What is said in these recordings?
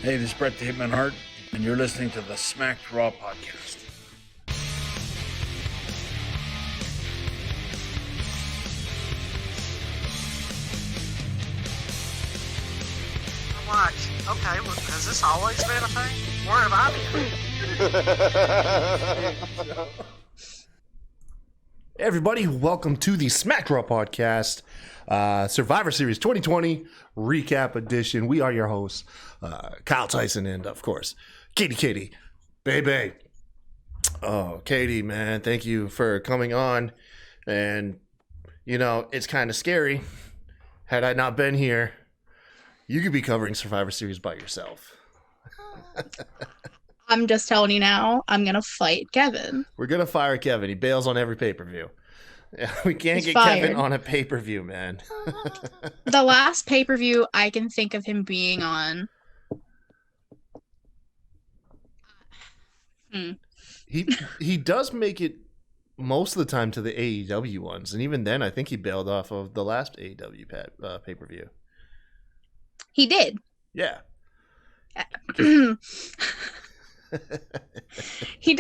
Hey, this is Brett the Hitman Hart, and you're listening to the Smacked Raw podcast. Watch. Okay, well, has this always been a thing? Where have I been? Hey everybody, welcome to the Smacked Raw podcast, Survivor Series 2020 recap edition. We are your hosts, Kyle Tyson and, of course, Katie, baby. Oh, Katie, man, thank you for coming on. And, you know, it's kind of scary. Had I not been here, you could be covering Survivor Series by yourself. I'm just telling you now, I'm going to fight Kevin. We're going to fire Kevin. He bails on every pay-per-view. We can't He's get fired. Kevin on a pay-per-view, man. The last pay-per-view I can think of him being on. He does make it most of the time to the AEW ones, and even then I think he bailed off of the last AEW pay-per-view. He did. Yeah. He'll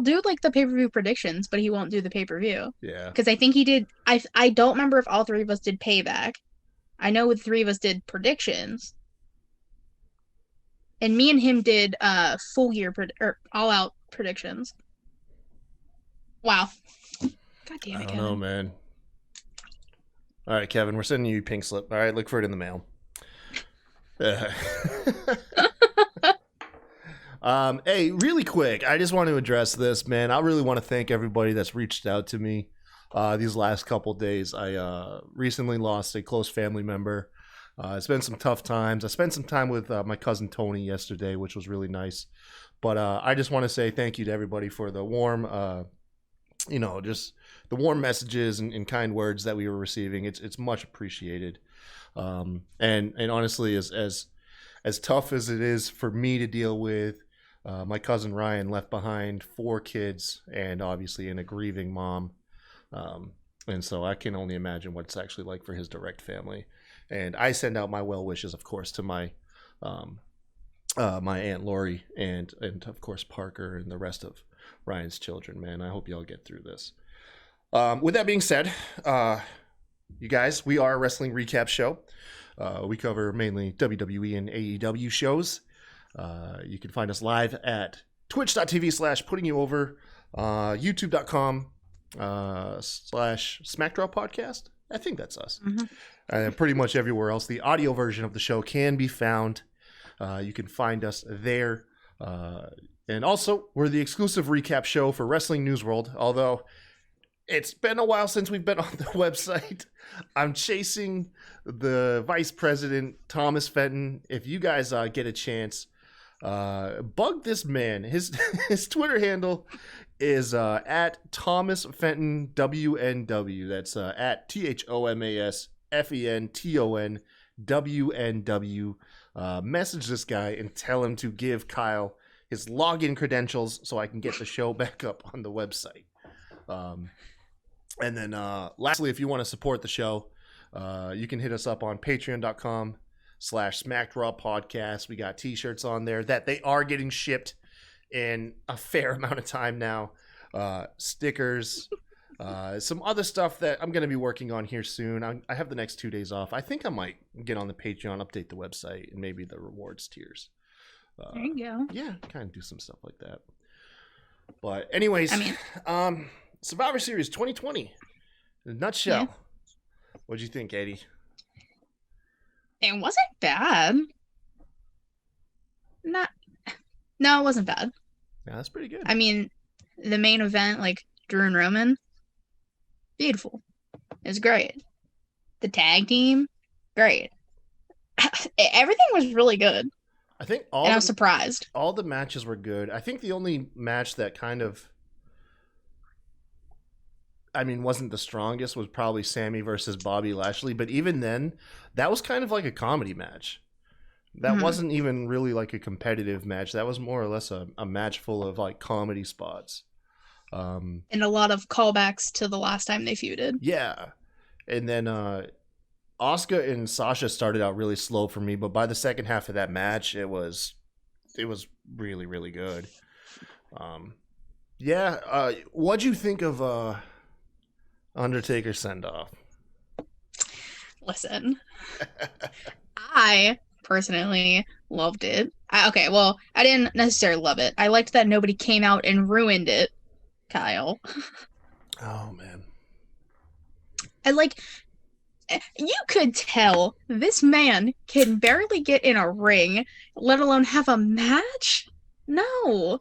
do like the pay-per-view predictions, but he won't do the pay-per-view. Yeah. Because I think he did. I don't remember if all three of us did payback. I know the three of us did predictions. And me and him did full year or all out predictions. Wow. God damn I it, don't Kevin. know, man. All right, Kevin, we're sending you a pink slip. All right, look for it in the mail. Hey, really quick, I just want to address this, man. I really want to thank everybody that's reached out to me these last couple days. I recently lost a close family member. It's been some tough times. I spent some time with my cousin Tony yesterday, which was really nice. But I just want to say thank you to everybody for the warm, just the warm messages and kind words that we were receiving. It's much appreciated. And honestly, as tough as it is for me to deal with, my cousin Ryan left behind 4 kids and obviously in a grieving mom. And so I can only imagine what it's actually like for his direct family. And I send out my well wishes, of course, to my my Aunt Lori and of course Parker and the rest of Ryan's children, man. I hope y'all get through this. With that being said, you guys, we are a wrestling recap show. We cover mainly WWE and AEW shows. You can find us live at twitch.tv/puttingyouover, youtube.com/smackdraw podcast. I think that's us. Mm-hmm. And pretty much everywhere else. The audio version of the show can be found. You can find us there. And also, we're the exclusive recap show for Wrestling News World, although it's been a while since we've been on the website. I'm chasing the vice president, Thomas Fenton. If you guys get a chance, bug this man. His Twitter handle is at Thomas Fenton WNW. That's at ThomasFentonWNW. Message this guy and tell him to give Kyle his login credentials so I can get the show back up on the website. And then lastly, if you want to support the show, you can hit us up on patreon.com/SmackedRawPodcast. We got t-shirts on there that they are getting shipped in a fair amount of time now. Stickers, some other stuff that I'm going to be working on here soon. I have the next 2 days off. I think I might get on the Patreon, update the website, and maybe the rewards tiers. There you go. Yeah, kind of do some stuff like that. But anyways, Survivor Series 2020, in a nutshell. Yeah. What'd you think, Eddie? It wasn't bad. No, it wasn't bad. Yeah, that's pretty good. I mean, the main event, like Drew and Roman, beautiful. It was great. The tag team, great. Everything was really good. I think I was surprised. all the matches were good. I think the only match that kind of, wasn't the strongest was probably Sammy versus Bobby Lashley. But even then, that was kind of like a comedy match. That wasn't even really like a competitive match. That was more or less a match full of like comedy spots. And a lot of callbacks to the last time they feuded. Yeah. And then Asuka and Sasha started out really slow for me, but by the second half of that match, it was really really good. Um, yeah, what'd you think of Undertaker send off? Listen, I personally loved it. Okay, well, I didn't necessarily love it. I liked that nobody came out and ruined it, Kyle. Oh man, I like, you could tell this man can barely get in a ring, let alone have a match. No,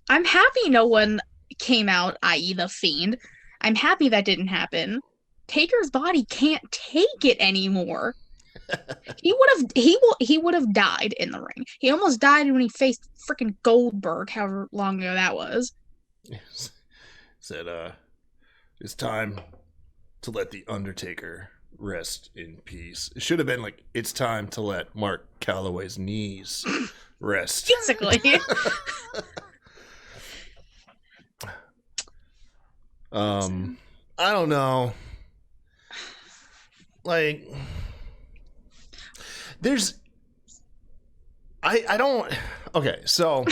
I'm happy no one came out, i.e., the Fiend. I'm happy that didn't happen. Taker's body can't take it anymore. He would have died in the ring. He almost died when he faced freaking Goldberg, however long ago that was. said it's time to let the Undertaker rest in peace. It should have been like, it's time to let Mark Calloway's knees rest. Basically. I don't know. Like, there's I don't okay, so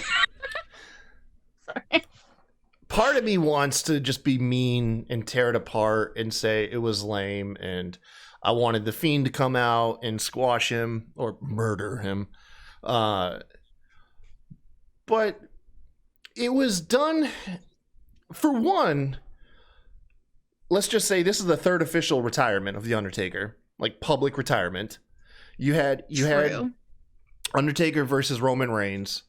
Sorry. part of me wants to just be mean and tear it apart and say it was lame, and I wanted the Fiend to come out and squash him or murder him. But it was done, for one, let's just say this is the third official retirement of The Undertaker, like public retirement. You had Undertaker versus Roman Reigns,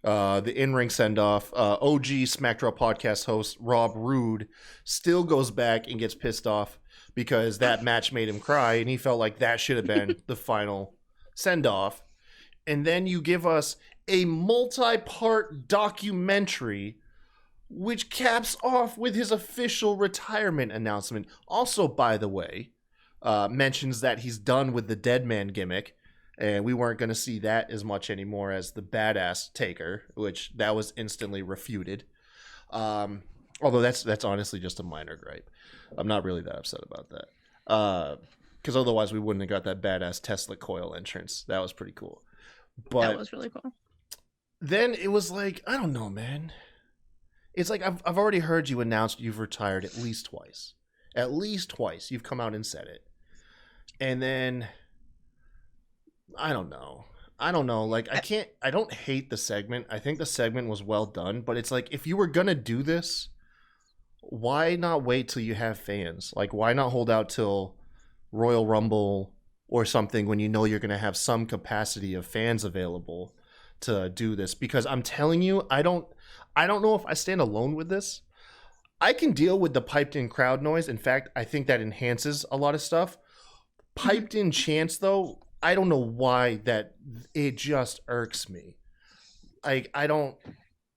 the in-ring send-off. OG SmackDown podcast host Rob Roode still goes back and gets pissed off because that match made him cry, and he felt like that should have been the final send-off. And then you give us a multi-part documentary which caps off with his official retirement announcement. Also, by the way, mentions that he's done with the dead man gimmick, and we weren't going to see that as much anymore as the badass Taker, which that was instantly refuted. Although that's honestly just a minor gripe. I'm not really that upset about that. Because otherwise we wouldn't have got that badass Tesla coil entrance. That was pretty cool. But That was really cool. then it was like, I don't know, man. It's like, I've already heard you announce you've retired at least twice. At least twice. You've come out and said it. And then, I don't know. Like, I don't hate the segment. I think the segment was well done. But it's like, if you were going to do this, why not wait till you have fans? Like, why not hold out till Royal Rumble or something when you know you're going to have some capacity of fans available to do this? Because I'm telling you, I don't know if I stand alone with this. I can deal with the piped in crowd noise. In fact, I think that enhances a lot of stuff. Piped in chants, though, I don't know why that it just irks me. Like,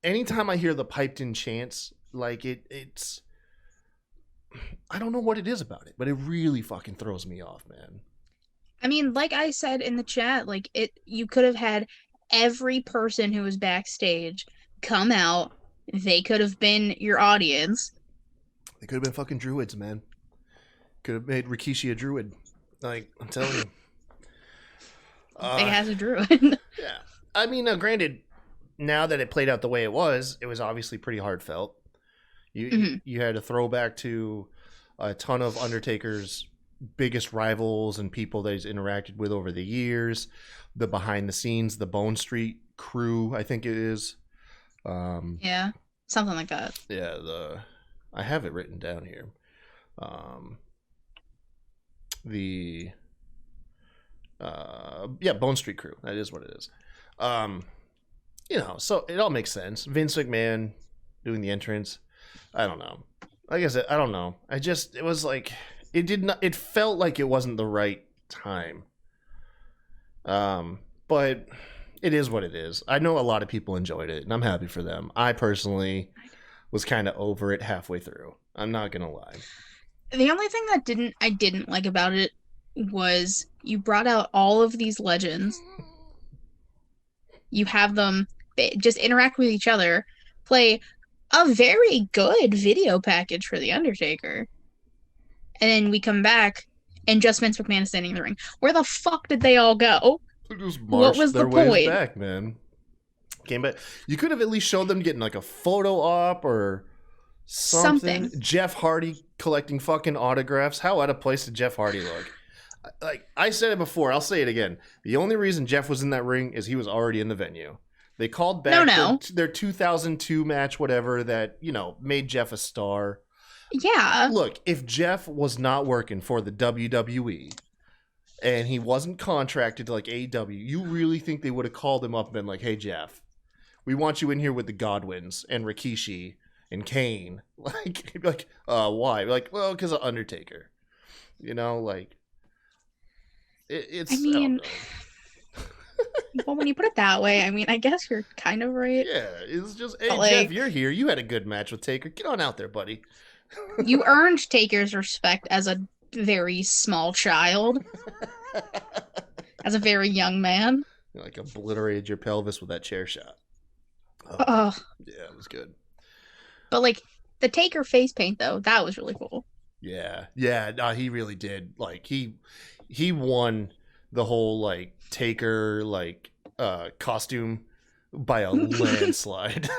anytime I hear the piped in chants, like it's I don't know what it is about it, but it really fucking throws me off, man. I mean, like I said in the chat, like you could have had every person who was backstage come out. They could have been your audience. They could have been fucking druids, man. Could have made Rikishi a druid. Like, I'm telling you. They has a druid. Yeah. I mean, granted, now that it played out the way it was obviously pretty heartfelt. You had a throwback to a ton of Undertaker's biggest rivals and people that he's interacted with over the years. The behind the scenes, the Bone Street crew, I think it is. Yeah, something like that. Yeah, I have it written down here. Bone Street crew. That is what it is. So it all makes sense. Vince McMahon doing the entrance. I don't know. Like I said, I don't know. It was like, it felt like it wasn't the right time. But it is what it is. I know a lot of people enjoyed it, and I'm happy for them. I personally was kind of over it halfway through. I'm not gonna lie. The only thing that I didn't like about it was you brought out all of these legends. You have them just interact with each other, play a very good video package for The Undertaker. And then we come back and just Vince McMahon is standing in the ring. Where the fuck did they all go? They just What was marched their the ways point? back, man. Came back. You could have at least showed them getting like a photo op or something. Jeff Hardy collecting fucking autographs. How out of place did Jeff Hardy look? Like I said it before, I'll say it again. The only reason Jeff was in that ring is he was already in the venue. They called back their 2002 match, whatever, that, you know, made Jeff a star. Yeah. Look, if Jeff was not working for the WWE and he wasn't contracted to like AEW, you really think they would have called him up and been like, hey, Jeff, we want you in here with the Godwins and Rikishi and Kane. Like, he'd be like, why? Like, well, because of Undertaker. You know, like, it's. I mean, well, when you put it that way, I mean, I guess you're kind of right. Yeah, it's just, hey, But, Jeff, you're here. You had a good match with Taker. Get on out there, buddy. You earned Taker's respect as a very small child, as a very young man. You like obliterated your pelvis with that chair shot. Oh, Yeah, it was good. but like the Taker face paint though, that was really cool. Yeah, no, he really did. Like he won the whole like Taker like costume by a landslide.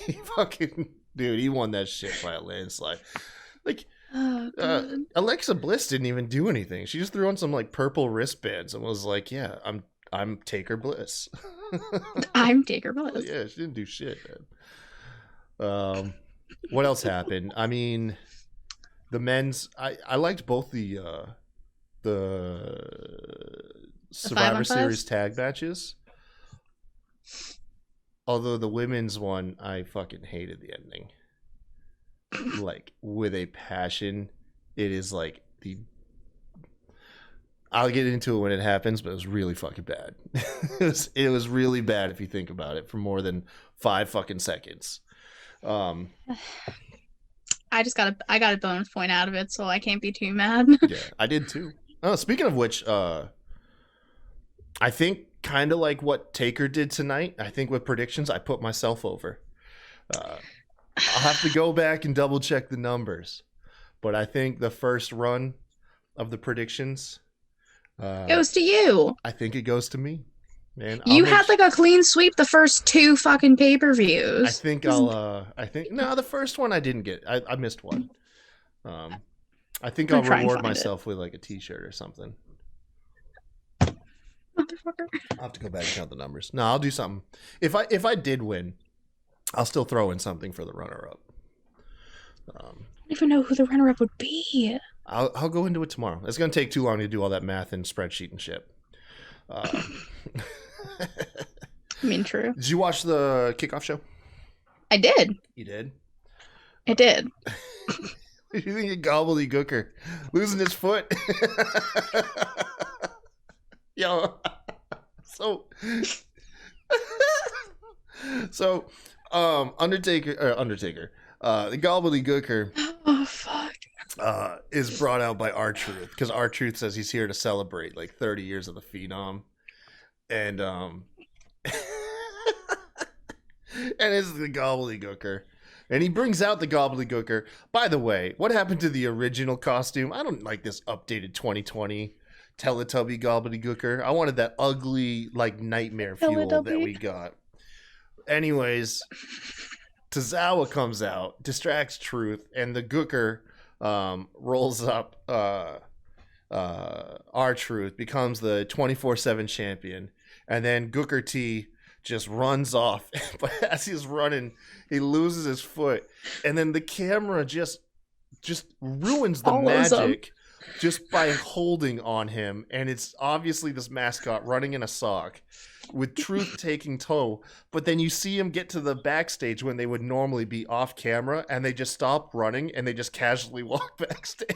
He fucking dude, he won that shit by a landslide. Like Alexa Bliss didn't even do anything. She just threw on some like purple wristbands and was like, "Yeah, I'm Taker Bliss." I'm Taker Bliss. Yeah, she didn't do shit, man. What else happened? I mean, the men's. I liked both the Survivor Series tag matches. Although the women's one, I fucking hated the ending. Like, with a passion. It is like the... I'll get into it when it happens, but it was really fucking bad. It was really bad if you think about it for more than 5 fucking seconds. I got a bonus point out of it, so I can't be too mad. Yeah, I did too. Oh, speaking of which, I think kind of like what Taker did tonight, I think with predictions, I put myself over. I'll have to go back and double check the numbers, but I think the first run of the predictions Goes to you. I think it goes to me. Man, You had like a clean sweep the first 2 fucking pay-per-views. I think no, the first one I didn't get. I missed one. I think I'll reward myself with like a t-shirt or something. Motherfucker. I'll have to go back and count the numbers. No, I'll do something. If I did win, I'll still throw in something for the runner-up. I don't even know who the runner-up would be. I'll go into it tomorrow. It's going to take too long to do all that math and spreadsheet and shit. I mean, true. Did you watch the kickoff show? I did. You did? I did. What do you think of Gobbledygooker losing his foot? Yo, so, Undertaker, the Gobbledygooker. Oh fuck. Is brought out by R-Truth because R-Truth says he's here to celebrate like 30 years of the Phenom, and and it's the Gobbledygooker, and he brings out the Gobbledygooker. By the way, what happened to the original costume? I don't like this updated 2020 Teletubby Gobbledygooker. I wanted that ugly like nightmare fuel that we got. Anyways, Tozawa comes out, distracts Truth, and the Gooker rolls up R-Truth, becomes the 24/7 champion, and then Gooker T just runs off. But as he's running, he loses his foot, and then the camera just ruins the magic just by holding on him, and it's obviously this mascot running in a sock with Truth taking tow, but then you see him get to the backstage when they would normally be off camera, and they just stop running and they just casually walk backstage.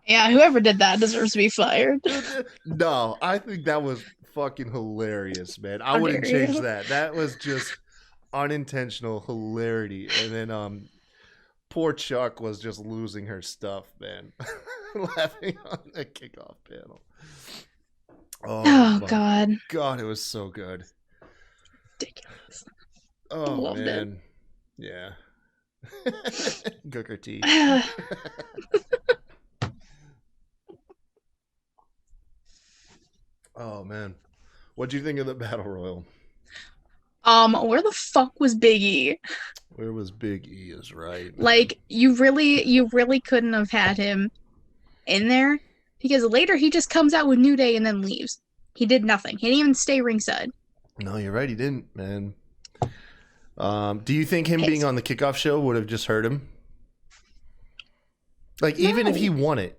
Yeah, whoever did that deserves to be fired. No, I think that was fucking hilarious, man. I wouldn't change that. That was just unintentional hilarity. And then poor Chuck was just losing her stuff, man. Laughing on the kickoff panel. Oh God. God, it was so good. Ridiculous. Oh Loved man. it. Yeah. Gooker T. Oh man, what do you think of the battle royal? Where the fuck was Biggie? Where was Big E? Is right, man. Like, you really couldn't have had him in there because later he just comes out with New Day and then leaves. He did nothing. He didn't even stay ringside. No, you're right. He didn't, man. Do you think him being Pissed. on the kickoff show would have just hurt him? Like, even if No. he won it,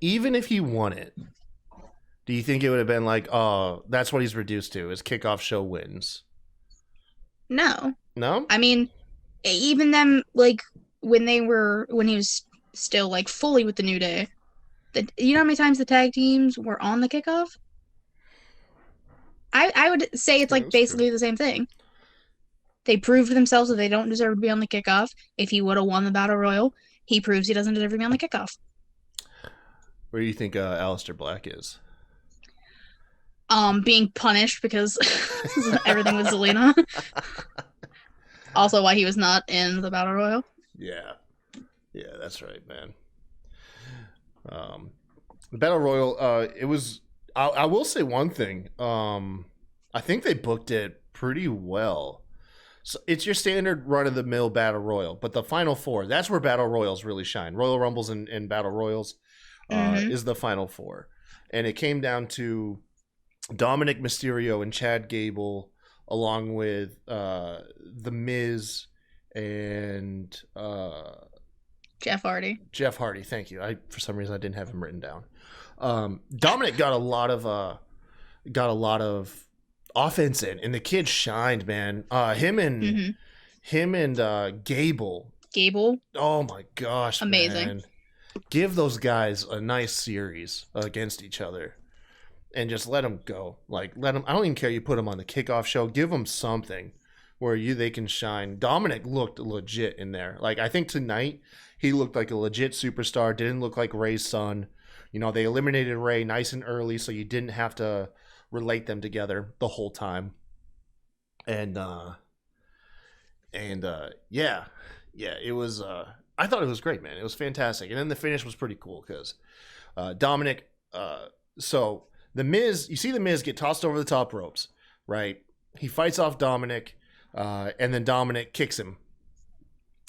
do you think it would have been like, oh, that's what he's reduced to, is kickoff show wins? No. No? I mean, even them, like, when he was still, like, fully with the New Day, you know how many times the tag teams were on the kickoff? I would say it's, True, like, that's true. basically the same thing. They proved themselves that they don't deserve to be on the kickoff. If he would have won the Battle Royal, he proves he doesn't deserve to be on the kickoff. Where do you think Aleister Black is? Being punished because everything was Zelina. Also, why he was not in the Battle Royal. Yeah. Yeah, that's right, man. The Battle Royal, it was. I will say one thing. I think they booked it pretty well. So it's your standard run of the mill Battle Royal, but the Final Four, that's where Battle Royals really shine. Royal Rumbles and Battle Royals is the Final Four. And it came down to Dominic Mysterio and Chad Gable, along with The Miz and Jeff Hardy. Jeff Hardy. Thank you. For some reason I didn't have him written down. Dominic got a lot of offense in, and the kid shined, man. Him and Gable. Gable. Oh my gosh, Amazing. man. Give those guys a nice series against each other, and just let them go. Like, let them. I don't even care. You put them on the kickoff show. Give them something where they can shine. Dominic looked legit in there. Like, I think tonight he looked like a legit superstar. Didn't look like Ray's son. You know, they eliminated Ray nice and early, so you didn't have to relate them together the whole time. And yeah, it was. I thought it was great, man. It was fantastic, and then the finish was pretty cool because Dominic. So the Miz, you see the Miz get tossed over the top ropes, right? He fights off Dominic, and then Dominic kicks him.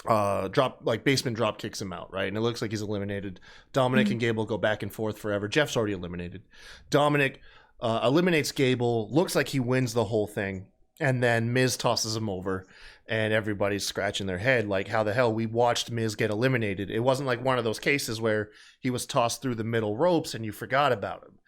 Basement drop kicks him out, right? And it looks like he's eliminated. Dominic and Gable go back and forth forever. Jeff's already eliminated. Dominic eliminates Gable. Looks like he wins the whole thing. And then Miz tosses him over. And everybody's scratching their head. Like, how the hell we watched Miz get eliminated? It wasn't like one of those cases where he was tossed through the middle ropes and you forgot about him.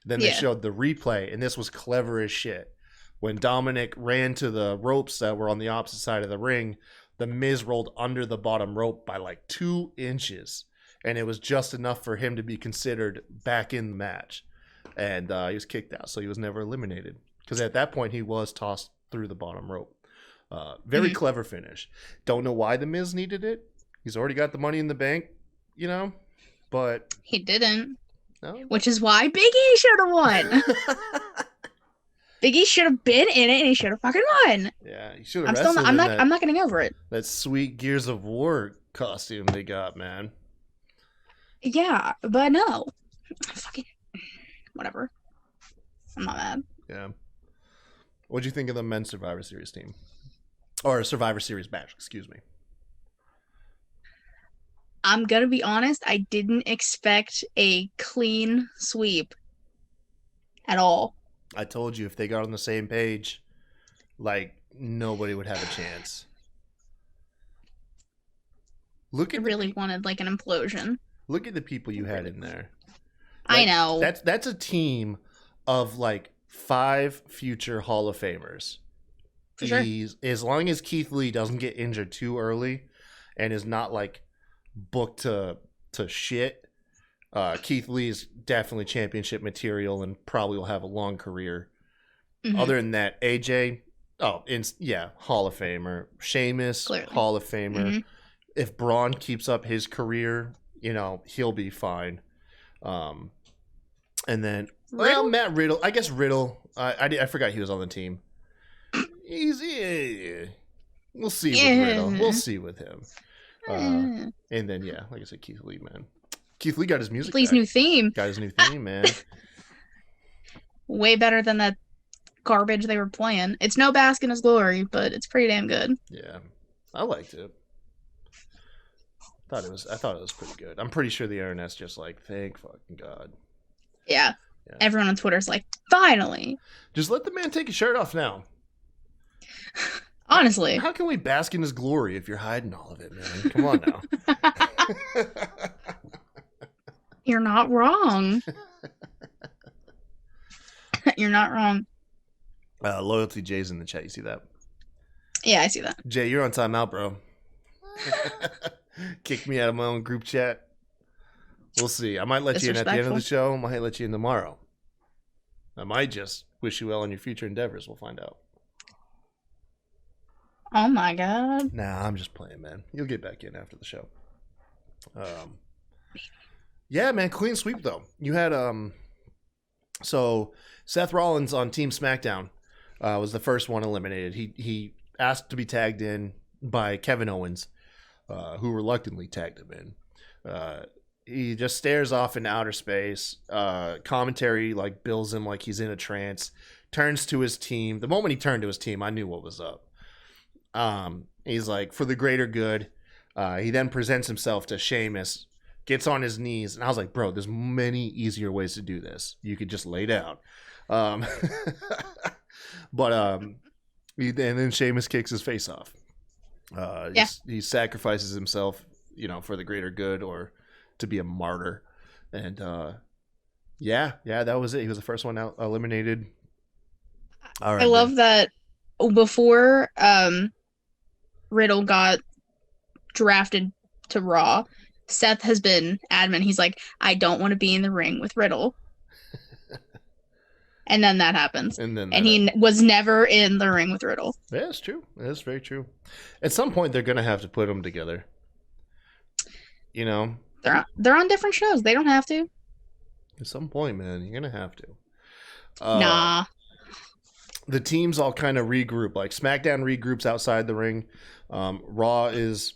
Then they showed the replay. And this was clever as shit. When Dominic ran to the ropes that were on the opposite side of the ring, the Miz rolled under the bottom rope by like 2 inches. And it was just enough for him to be considered back in the match. And he was kicked out, so he was never eliminated. Because at that point, he was tossed through the bottom rope. Very clever finish. Don't know why the Miz needed it. He's already got the money in the bank, you know? But he didn't. No? Which is why Big E should have won. Big E should have been in it, and he should have fucking won. Yeah, he should have. I'm not getting over it. That sweet Gears of War costume they got, man. Yeah, but no, fucking whatever. I'm not mad. Yeah. What'd you think of the men's Survivor Series team, or Survivor Series match? Excuse me. I'm gonna be honest. I didn't expect a clean sweep at all. I told you if they got on the same page, like, nobody would have a chance. Look I at really wanted like an implosion. Look at the people you had in there. Like, I know. That's a team of like 5 future Hall of Famers. For sure. As long as Keith Lee doesn't get injured too early and is not like booked to shit, Keith Lee is definitely championship material and probably will have a long career. Mm-hmm. Other than that, AJ, Hall of Famer. Sheamus, clearly. Hall of Famer. Mm-hmm. If Braun keeps up his career, you know, he'll be fine. And then, Matt Riddle. I guess Riddle. I forgot he was on the team. We'll see with Riddle. We'll see with him. And then like I said, Keith Lee, man. Keith Lee got his music. Lee's back. new theme. Got his new theme, man. Way better than that garbage they were playing. It's no bask in his glory, but it's pretty damn good. Yeah, I liked it. I thought it was pretty good. I'm pretty sure the internet's just like, thank fucking God. Yeah. Everyone on Twitter's like, finally. Just let the man take his shirt off now. Honestly. How can we bask in his glory if you're hiding all of it, man? Come on now. You're not wrong. You're not wrong. Loyalty Jay's in the chat. You see that? Yeah, I see that. Jay, you're on timeout, bro. Kick me out of my own group chat. We'll see. I might let you in at the end of the show. I might let you in tomorrow. I might just wish you well on your future endeavors. We'll find out. Oh my God. Nah, I'm just playing, man. You'll get back in after the show. Yeah, man. Clean sweep though. You had so Seth Rollins on Team SmackDown was the first one eliminated. He asked to be tagged in by Kevin Owens, who reluctantly tagged him in. He just stares off into outer space. Commentary like bills him like he's in a trance. Turns to his team. The moment he turned to his team, I knew what was up. He's like, for the greater good. He then presents himself to Sheamus, gets on his knees, and I was like, bro, there's many easier ways to do this. You could just lay down. But and then Sheamus kicks his face off. He sacrifices himself, for the greater good or to be a martyr. And that was it. He was the first one out eliminated. All right, I love that before Riddle got drafted to Raw, Seth has been adamant. He's like, I don't want to be in the ring with Riddle. And then that happens. And he was never in the ring with Riddle. Yeah, it's true. It's very true. At some point, they're going to have to put them together. They're on different shows. They don't have to. At some point, man, you're going to have to. Nah. The teams all kind of regroup. Like SmackDown regroups outside the ring. Raw is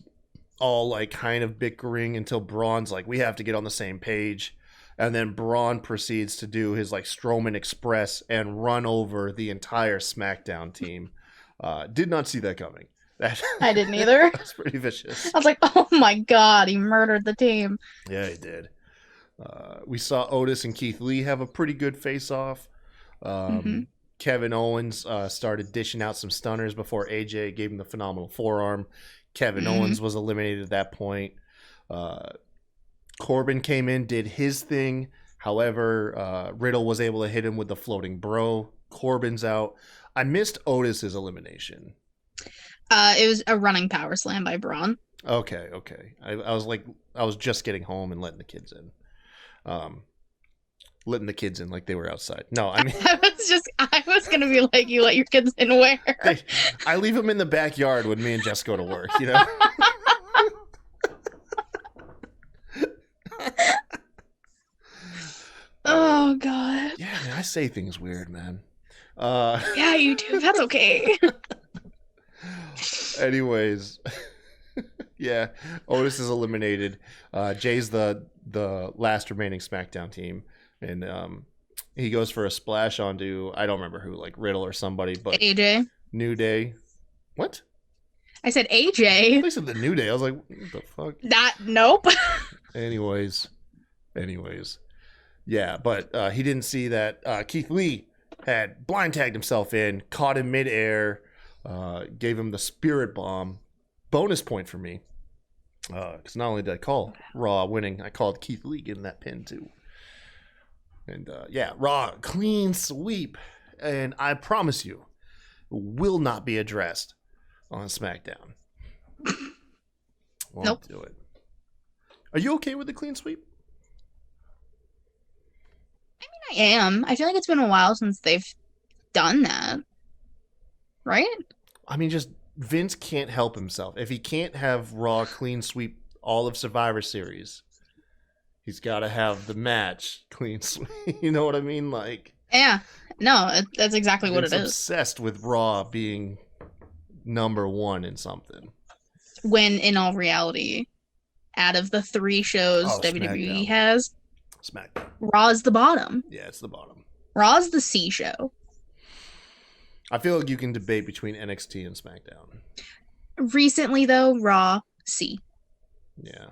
all like kind of bickering until Braun's like, we have to get on the same page. And then Braun proceeds to do his like Strowman Express and run over the entire SmackDown team. Did not see that coming. I didn't either. That's pretty vicious. I was like, oh my God, he murdered the team. Yeah, he did. We saw Otis and Keith Lee have a pretty good face-off. Kevin Owens started dishing out some stunners before AJ gave him the phenomenal forearm. Kevin Owens was eliminated at that point. Corbin came in, did his thing. However, Riddle was able to hit him with the floating bro. Corbin's out. I missed Otis's elimination. It was a running power slam by Braun. Okay. I was just getting home and letting the kids in. Letting the kids in like they were outside. No, I mean... I was going to be like, you let your kids in where? I leave them in the backyard when me and Jess go to work, Oh, God. Yeah, man, I say things weird, man. Yeah, you do. That's okay. Anyways, yeah, Otis is eliminated. Jay's the last remaining SmackDown team, and he goes for a splash onto, I don't remember who, like Riddle or somebody, but AJ. New Day. What? I said AJ. I said the New Day. I was like, what the fuck? Nope. Anyways. Yeah, but he didn't see that Keith Lee had blind tagged himself in, caught him midair, gave him the spirit bomb. Bonus point for me. Because not only did I call Raw winning, I called Keith Lee getting that pin too. And Raw, clean sweep. And I promise you, will not be addressed on SmackDown. Won't do it. Are you okay with the clean sweep? I am. I feel like it's been a while since they've done that. Right? I mean, just Vince can't help himself. If he can't have Raw clean sweep all of Survivor Series, he's got to have the match clean sweep. You know what I mean? Like, yeah. No, that's exactly what it is. Obsessed with Raw being number one in something. when in all reality, out of the 3 shows Oh, WWE SmackDown. has, SmackDown. Raw is the bottom. Yeah, it's the bottom. Raw is the C show. I feel like you can debate between NXT and SmackDown. Recently, though, Raw C. Yeah.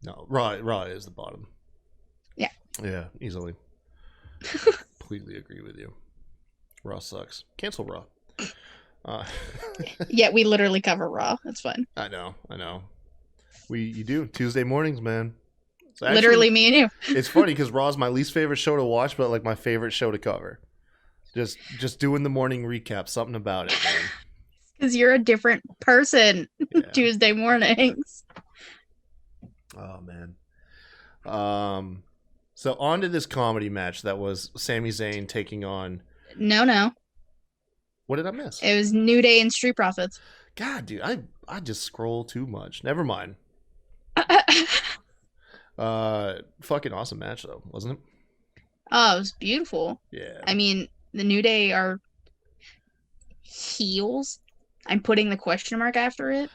No, Raw is the bottom. Yeah. Yeah, easily. Completely agree with you. Raw sucks. Cancel Raw. Yeah, we literally cover Raw. That's fun. I know. You do Tuesday mornings, man. So Literally me and you. It's funny because Raw's my least favorite show to watch, but like my favorite show to cover. Just doing the morning recap, something about it, man. Because you're a different person Yeah. Tuesday mornings. Oh man. So on to this comedy match that was Sami Zayn taking on. No. What did I miss? It was New Day and Street Profits. God, dude, I just scroll too much. Never mind. Fucking awesome match though, wasn't it? Oh, it was beautiful. Yeah. I mean, the New Day are heels. I'm putting the question mark after it.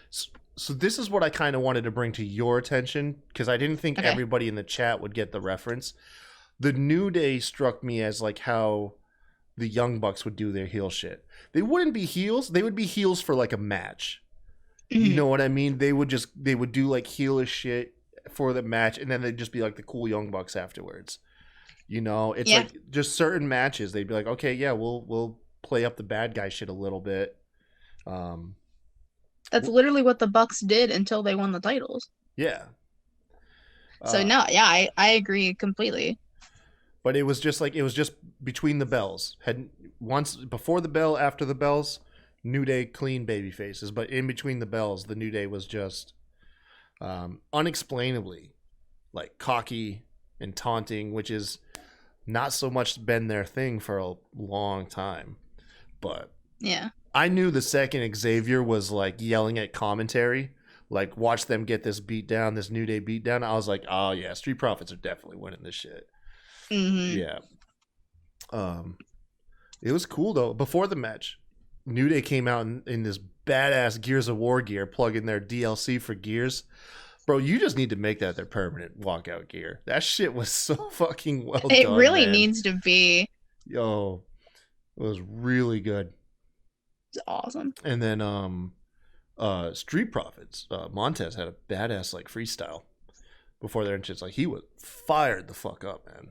So this is what I kind of wanted to bring to your attention because I didn't think everybody in the chat would get the reference. The New Day struck me as like how the Young Bucks would do their heel shit. They wouldn't be heels. They would be heels for like a match. Mm-hmm. You know what I mean? They would do like heelish shit for the match, and then they'd just be like the cool Young Bucks afterwards. You know, it's like just certain matches. They'd be like, okay, yeah, we'll play up the bad guy shit a little bit. That's literally what the Bucks did until they won the titles. Yeah. So no, yeah, I agree completely. But it was just between the bells. Had once before the bell, after the bells, New Day clean baby faces. But in between the bells, the New Day was just unexplainably like cocky and taunting, which is not so much been their thing for a long time. But yeah, I knew the second Xavier was like yelling at commentary, like watch them get this beat down, this New Day beat down. I was like, oh yeah, Street Profits are definitely winning this shit. Mm-hmm. Yeah. It was cool though. Before the match, New Day came out in this badass Gears of War gear, plugging their DLC for Gears. Bro, you just need to make that their permanent walkout gear. That shit was so fucking well done. It really man. needs to be. Yo, it was really good. It's awesome. And then Street Profits, Montez had a badass like freestyle before their entrance. Like he was fired the fuck up, man.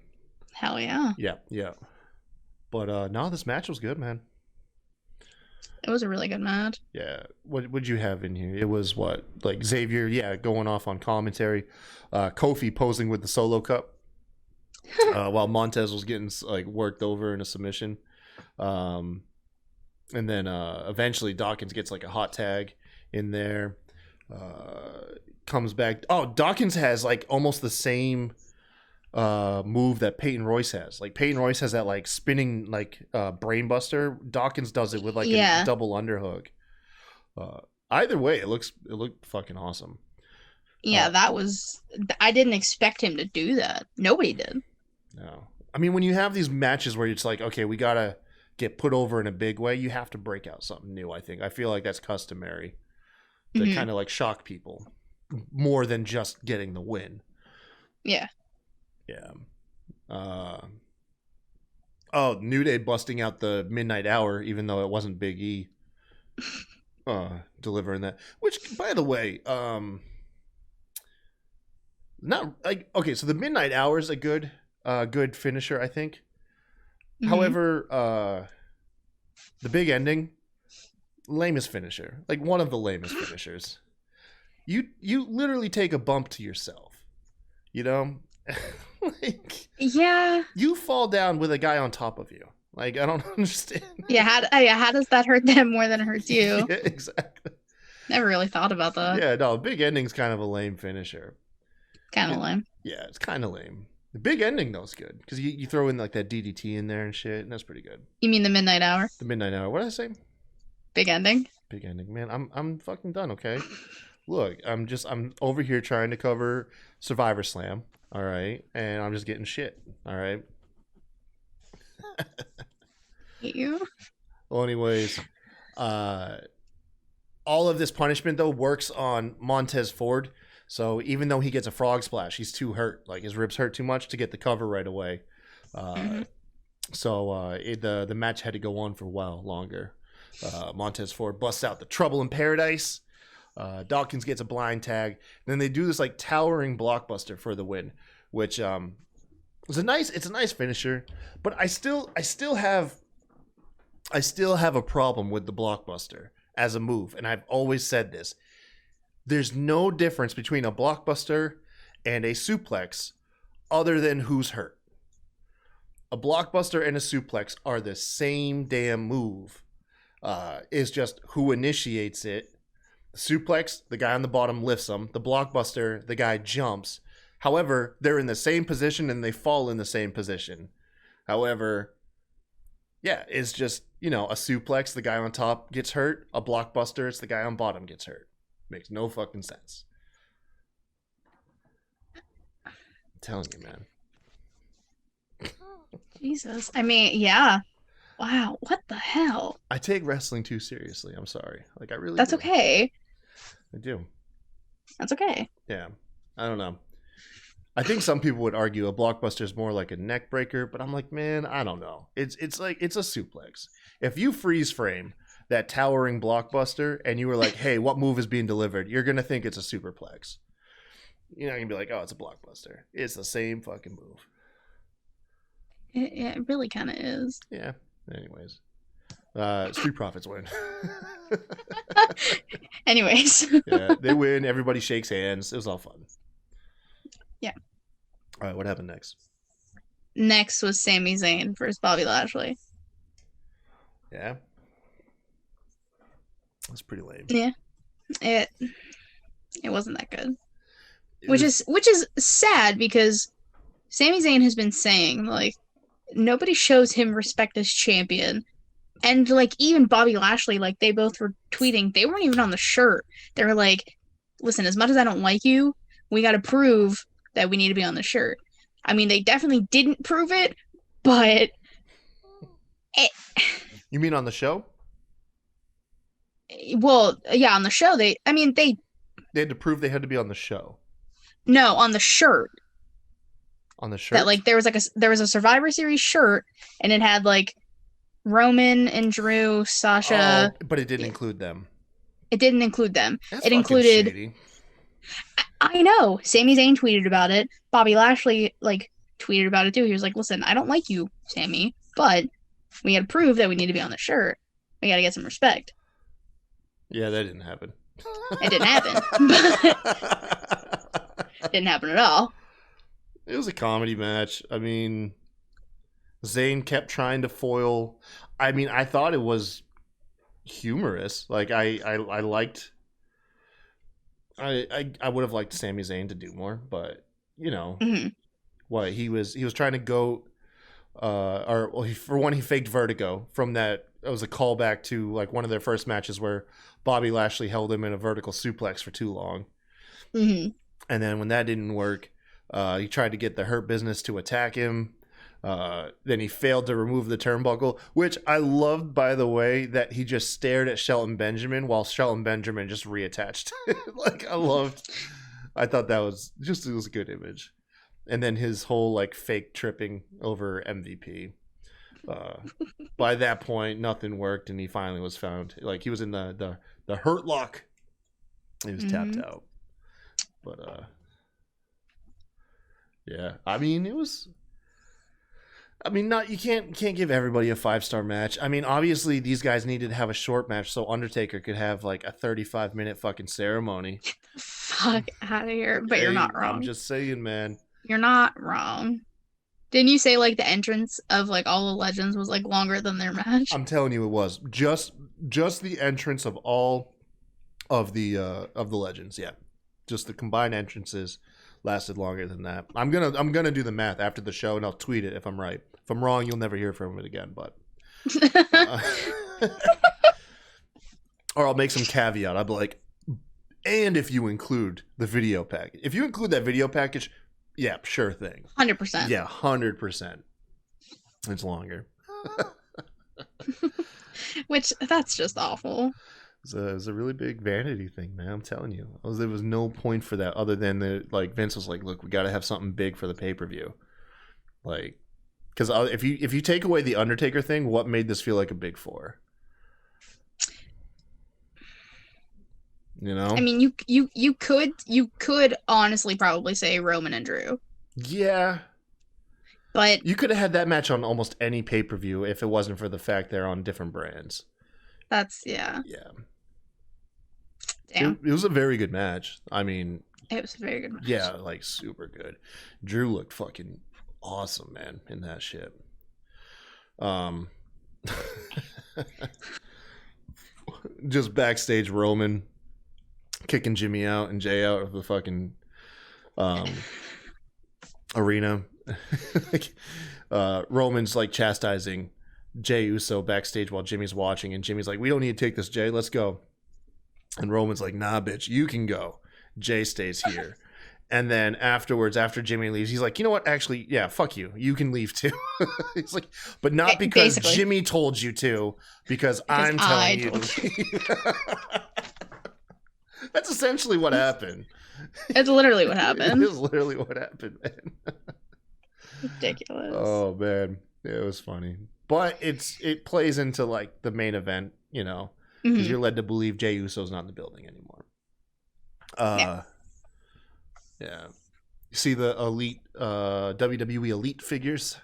Hell yeah. Yeah. But no, this match was good, man. It was a really good match. Yeah. What would you have in here? It was what? Like Xavier, going off on commentary. Kofi posing with the solo cup. While Montez was getting like worked over in a submission. And then eventually Dawkins gets like a hot tag in there. Comes back. Oh, Dawkins has like almost the same move that Peyton Royce has. Like Peyton Royce has that like spinning like brainbuster. Dawkins does it with like a double underhook. Either way, it looked fucking awesome. Yeah, that was. I didn't expect him to do that. Nobody did. No, I mean when you have these matches where it's like, okay, we gotta get put over in a big way, you have to break out something new. I feel like that's customary to kind of like shock people more than just getting the win. Yeah. New Day busting out the Midnight Hour, even though it wasn't Big E delivering that. Which, by the way, not like okay. So the Midnight Hour is a good finisher, I think. Mm-hmm. However, the big ending, lamest finisher, like one of the lamest finishers. You literally take a bump to yourself, you know. Like, yeah, you fall down with a guy on top of you. Like, I don't understand. Yeah, how does that hurt them more than it hurts you? Yeah, exactly. Never really thought about that. Yeah, no, big ending's kind of a lame finisher. Kind of lame. Yeah, it's kind of lame. The big ending though is good because you throw in like that DDT in there and shit, and that's pretty good. You mean the Midnight Hour? The Midnight Hour. What did I say? Big ending. Big ending, man. I'm fucking done. Okay. Look, I'm over here trying to cover Survivor Slam. All right, and I'm just getting shit. All right. You. Well, anyways, all of this punishment though works on Montez Ford. So even though he gets a frog splash, he's too hurt. Like his ribs hurt too much to get the cover right away. So the match had to go on for a while longer. Montez Ford busts out the Trouble in Paradise. Dawkins gets a blind tag. And then they do this like towering blockbuster for the win, which it's a nice finisher. But I still have a problem with the blockbuster as a move, and I've always said this. There's no difference between a blockbuster and a suplex other than who's hurt. A blockbuster and a suplex are the same damn move. It's just who initiates it. The suplex, the guy on the bottom lifts them. The blockbuster, the guy jumps. However, they're in the same position and they fall in the same position. However, yeah, it's just, a suplex, the guy on top gets hurt. A blockbuster, it's the guy on bottom gets hurt. Makes no fucking sense. I'm telling you, man. Jesus. I mean, yeah. Wow. What the hell? I take wrestling too seriously. I'm sorry. Like, I really That's do. okay. I do. That's okay. Yeah. I don't know. I think some people would argue a blockbuster is more like a neck breaker, but I'm like, man, I don't know. It's like, it's a suplex. If you freeze frame that towering blockbuster and you were like, hey, what move is being delivered? You're going to think it's a superplex. You're not going to be like, oh, it's a blockbuster. It's the same fucking move. It really kind of is. Yeah. Anyways. Street Profits win. Anyways. Yeah, they win. Everybody shakes hands. It was all fun. Yeah. All right, what happened next? Next was Sami Zayn versus Bobby Lashley. Yeah. That's pretty lame. Yeah. It wasn't that good. Which is sad because Sami Zayn has been saying, like, nobody shows him respect as champion. And, like, even Bobby Lashley, like, they both were tweeting. They weren't even on the shirt. They were like, listen, as much as I don't like you, we got to prove that we need to be on the shirt. I mean, they definitely didn't prove it, but... You mean on the show? Well, yeah, on the show, they had to prove they had to be on the show. No, on the shirt. On the shirt? That, like, there was a Survivor Series shirt, and it had, like, Roman and Drew, Sasha. Oh, but it didn't include them. It didn't include them. That's it included. Shady. I know. Sami Zayn tweeted about it. Bobby Lashley, like, tweeted about it too. He was like, listen, I don't like you, Sammy, but we got to prove that we need to be on the shirt. We got to get some respect. Yeah, that didn't happen. It didn't happen. It didn't happen at all. It was a comedy match. I mean, Zayn kept trying to foil. I mean, I thought it was humorous. Like, I liked... I would have liked Sami Zayn to do more, but, what, he was trying to go... he faked vertigo from that. It was a callback to like one of their first matches where Bobby Lashley held him in a vertical suplex for too long. Mm-hmm. And then when that didn't work, he tried to get the Hurt Business to attack him. Then he failed to remove the turnbuckle, which I loved, by the way, that he just stared at Shelton Benjamin while Shelton Benjamin just reattached. Like, I thought that was it was a good image. And then his whole like fake tripping over MVP. By that point, nothing worked, and he finally was found. Like, he was in the Hurt Lock. He was tapped out. But yeah, I mean, it was. I mean, you can't give everybody a 5-star match. I mean, obviously these guys needed to have a short match so Undertaker could have like a 35-minute fucking ceremony. Fuck out of here! But you're not wrong. I'm just saying, man. You're not wrong. Didn't you say like the entrance of like all the legends was like longer than their match? I'm telling you, it was just the entrance of all of the legends. Yeah, just the combined entrances lasted longer than that. I'm gonna do the math after the show and I'll tweet it if I'm right. If I'm wrong, you'll never hear from it again. But or I'll make some caveat. I'll be like, and if you include the video package, if you include that video package. Yeah, sure thing. 100%. Yeah, 100%. It's longer. Which, that's just awful. It was a really big vanity thing, man. I'm telling you, there was no point for that other than Vince was like, "Look, we got to have something big for the pay-per-view." Like, because if you take away the Undertaker thing, what made this feel like a big four? You know? I mean, you could honestly probably say Roman and Drew. Yeah. But you could have had that match on almost any pay-per-view if it wasn't for the fact they're on different brands. That's yeah. Damn. It was a very good match. I mean, it was a very good match. Yeah, like super good. Drew looked fucking awesome, man, in that shit. Just backstage, Roman kicking Jimmy out and Jay out of the fucking arena. Roman's like chastising Jey Uso backstage while Jimmy's watching, and Jimmy's like, "We don't need to take this, Jay. Let's go." And Roman's like, "Nah, bitch, you can go. Jay stays here." And then afterwards, after Jimmy leaves, he's like, "You know what? Actually, yeah, fuck you. You can leave too." He's like, "But not because basically Jimmy told you to, because I'm telling you to leave." That's essentially what happened. It's literally what happened. It's literally what happened, man. Ridiculous. Oh man, it was funny, but it plays into like the main event, you know, because you're led to believe Jey Uso's not in the building anymore. Yeah. You see the elite WWE elite figures?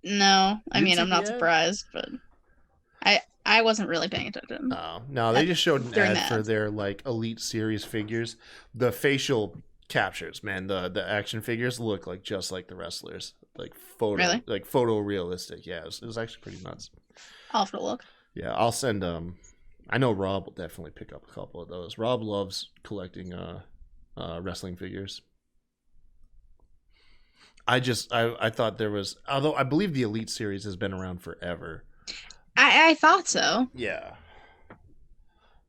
No, I mean I'm not surprised, but I wasn't really paying attention. Oh no, they just showed an ad for their like elite series figures. The facial captures, man, the action figures look like just like the wrestlers, like photo realistic. Yeah, it was actually pretty nuts. I'll have to look. Yeah, I'll send I know Rob will definitely pick up a couple of those. Rob loves collecting wrestling figures. I thought there was, although I believe the Elite series has been around forever. I thought so. Yeah.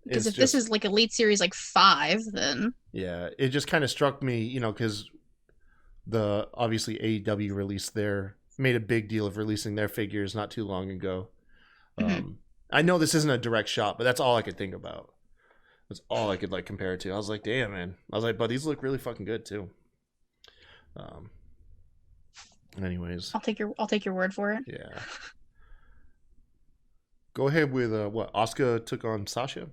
Because if this is like Elite Series like 5, then yeah, it just kind of struck me, you know, because obviously AEW made a big deal of releasing their figures not too long ago. I know this isn't a direct shot, but that's all I could think about. That's all I could like compare it to. I was like, damn, man. I was like, but these look really fucking good too. Anyways, I'll take your word for it. Yeah. Go ahead with what Asuka took on Sasha.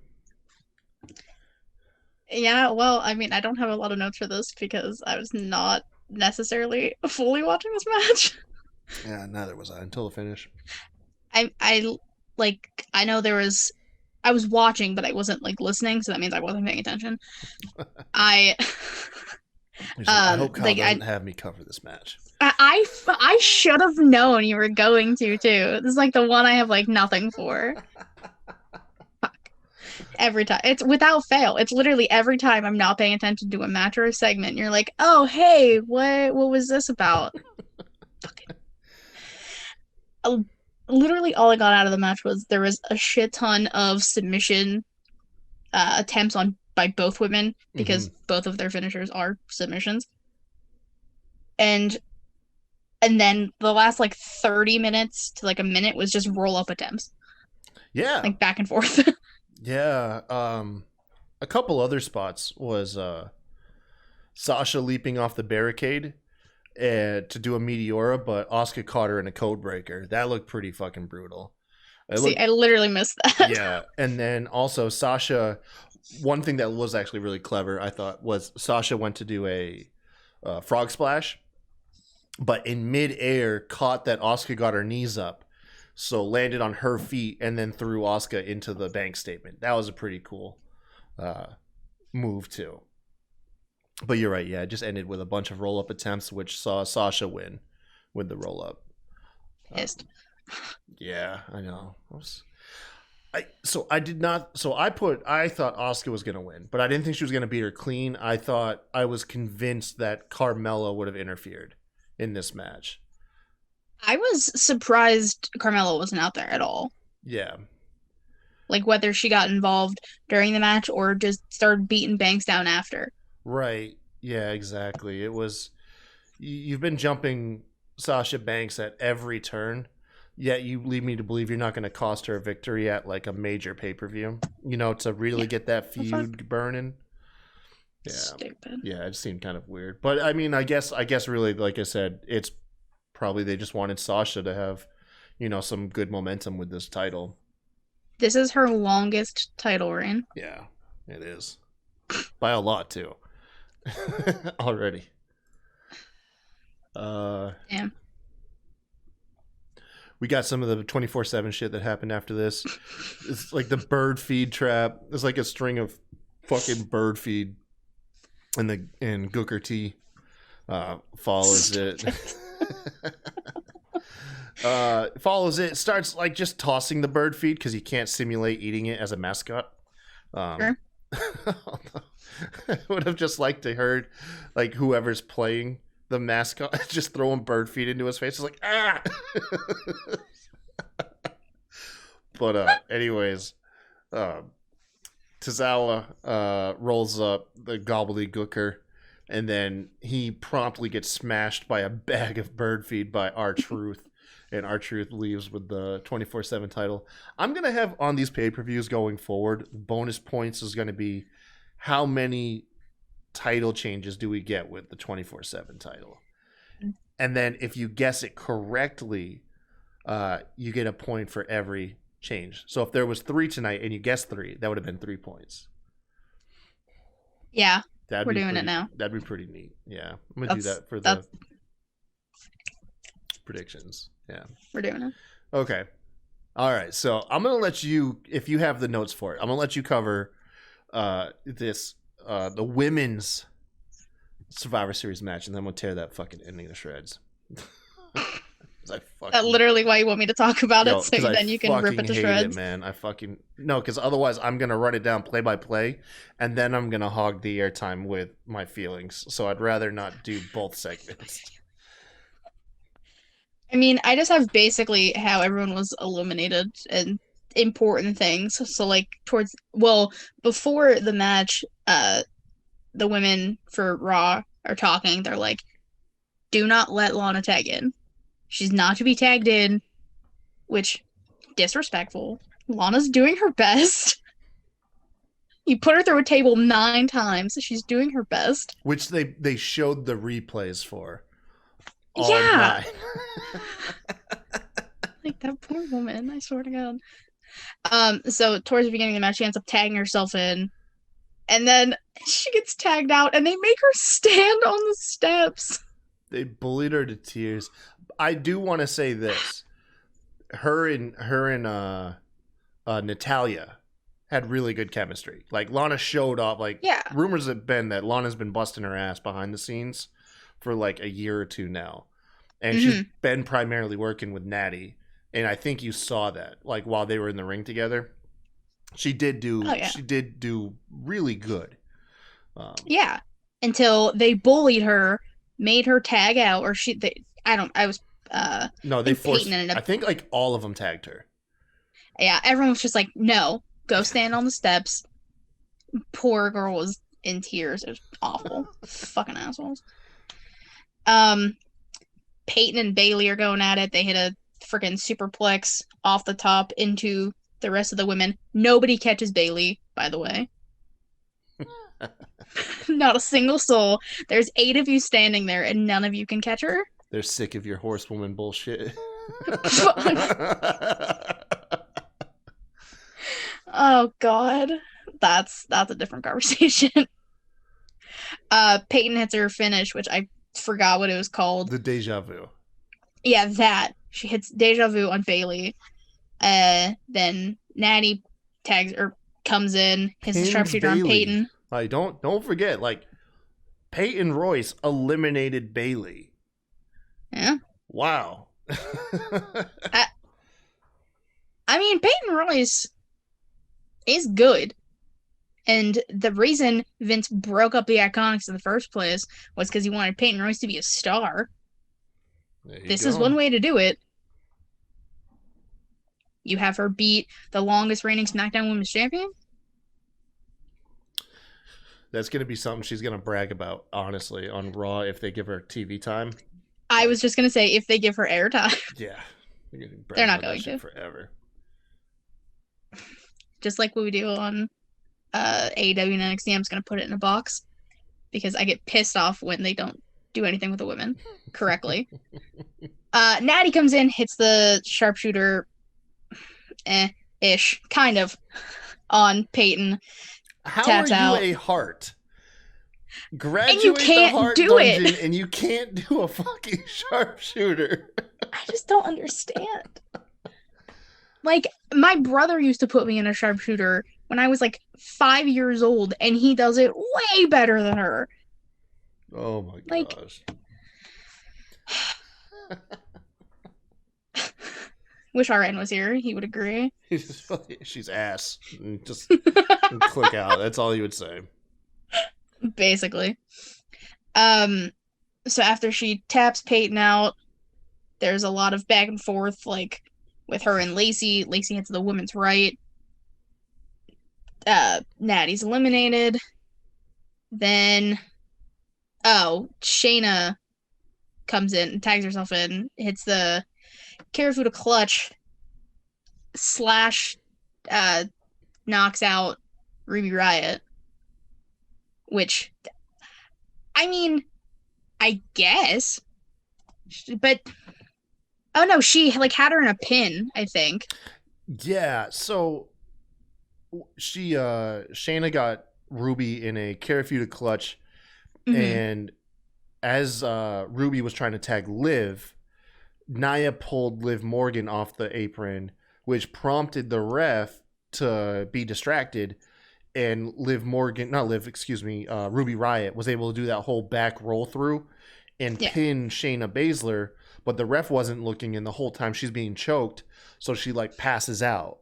Yeah, well, I mean, I don't have a lot of notes for this because I was not necessarily fully watching this match. Yeah, neither was I until the finish. I know I was watching, but I wasn't like listening, so that means I wasn't paying attention. I hope Kyle doesn't have me cover this match. I should have known you were going to too. This is like the one I have like nothing for. Fuck. Every time. It's without fail. It's literally every time I'm not paying attention to a match or a segment, you're like, "Oh, hey, what was this about?" Literally all I got out of the match was there was a shit ton of submission attempts by both women because both of their finishers are submissions. And then the last like 30 minutes to like a minute was just roll up attempts. Yeah. Like back and forth. Yeah. A couple other spots was Sasha leaping off the barricade to do a Meteora, but Asuka caught her in a code breaker. That looked pretty fucking brutal. I literally missed that. Yeah. And then also Sasha, one thing that was actually really clever, I thought, was Sasha went to do a frog splash, but in midair caught that Asuka got her knees up, so landed on her feet and then threw Asuka into the bank statement. That was a pretty cool move too. But you're right, yeah, it just ended with a bunch of roll-up attempts, which saw Sasha win with the roll-up. Pissed. Yeah, I know. I thought Asuka was gonna win, but I didn't think she was gonna beat her clean. I was convinced that Carmella would have interfered in this match. I was surprised Carmella wasn't out there at all. Yeah. Like whether she got involved during the match or just started beating Banks down after. Right. Yeah, exactly. It was, you've been jumping Sasha Banks at every turn, Yet you lead me to believe you're not going to cost her a victory at like a major pay-per-view, to really get that feud burning. Yeah. Stupid. Yeah, it seemed kind of weird. But I mean, I guess really, like I said, it's probably they just wanted Sasha to have, some good momentum with this title. This is her longest title reign. Yeah, it is. By a lot too. Already. Damn. We got some of the 24/7 shit that happened after this. It's like the bird feed trap. There's like a string of fucking bird feed, and Gooker T follows it. Follows it. Starts like just tossing the bird feed because he can't simulate eating it as a mascot. Sure. I would have just liked to heard like whoever's playing the mascot just throwing bird feed into his face. It's like, ah. But anyways, Tozawa rolls up the gobbledygooker, and then he promptly gets smashed by a bag of bird feed by R-Truth, and R-Truth leaves with the 24/7 title. I'm gonna have on these pay-per-views going forward, bonus points is gonna be how many title changes do we get with the 24/7 title, and then if you guess it correctly, you get a point for every change. So if there was 3 tonight and you guessed 3, that would have been 3 points. Yeah, we're doing it now. That'd be pretty neat. Yeah, I'm gonna do that for the predictions. Yeah, we're doing it. Okay. All right. So I'm gonna let you, if you have the notes for it, I'm gonna let you cover this the women's Survivor Series match, and then we'll tear that fucking ending to shreds. That's literally why you want me to talk about it, so then you can rip it to shreds. Man, no, because otherwise I'm gonna run it down play by play, and then I'm gonna hog the airtime with my feelings. So I'd rather not do both segments. I mean, I just have basically how everyone was eliminated and important things. So like before the match, the women for Raw are talking. They're like, "Do not let Lana tag in. She's not to be tagged in," which, disrespectful. Lana's doing her best. You put her through a table 9 times. She's doing her best. Which they showed the replays for. Yeah. Like that poor woman, I swear to God. So towards the beginning of the match, she ends up tagging herself in. And then she gets tagged out, and they make her stand on the steps. They bullied her to tears. I do want to say this: her and Natalya had really good chemistry. Like Lana showed off. Like rumors have been that Lana's been busting her ass behind the scenes for like a year or 2 now, and she's been primarily working with Natty. And I think you saw that, like while they were in the ring together, she did do really good. Until they bullied her, made her tag out, or they forced. I think like all of them tagged her. Yeah, everyone was just like, "No, go stand on the steps." Poor girl was in tears. It was awful. Fucking assholes. Peyton and Bailey are going at it. They hit a freaking superplex off the top into the rest of the women. Nobody catches Bailey, by the way. Not a single soul. There's 8 of you standing there, and none of you can catch her. They're sick of your horsewoman bullshit. Oh God, that's a different conversation. Peyton hits her finish, which I forgot what it was called. The Deja Vu. Yeah, that. She hits Deja Vu on Bailey. Then Natty comes in, hits the sharpshooter on Peyton. Like, don't forget, like, Peyton Royce eliminated Bailey. Yeah. Wow. I mean, Peyton Royce is good. And the reason Vince broke up the Iconics in the first place was because he wanted Peyton Royce to be a star. This is one way to do it. You have her beat the longest reigning SmackDown Women's Champion? That's going to be something she's going to brag about, honestly, on Raw if they give her TV time. I was just going to say, if they give her airtime. Yeah. They're not going to. Forever. Just like what we do on AEW and NXT, I'm just going to put it in a box because I get pissed off when they don't do anything with the women correctly. Natty comes in, hits the sharpshooter, ish, kind of, on Peyton. How taps are you out. a heart? And Graduate you can't the heart do dungeon it. and you can't do a fucking sharpshooter. I just don't understand. Like, my brother used to put me in a sharpshooter when I was like 5 years old, and he does it way better than her. Oh my Like, gosh. wish RN was here. He would agree. She's ass. Just click out. That's all you would say. Basically. So after she taps Peyton out, there's a lot of back and forth, like, with her and Lacey. Lacey hits the women's right. Natty's eliminated. Then, Shayna comes in and tags herself in, hits the Karafuda clutch, / knocks out Ruby Riott, which, I mean, I guess, but oh no, she like had her in a pin, I think. Yeah, so Shayna got Ruby in a Karafuda clutch, and as Ruby was trying to tag Liv, Nia pulled Liv Morgan off the apron, which prompted the ref to be distracted, and Ruby Riott was able to do that whole back roll through and pin Shayna Baszler, but the ref wasn't looking, and the whole time she's being choked, so she like passes out.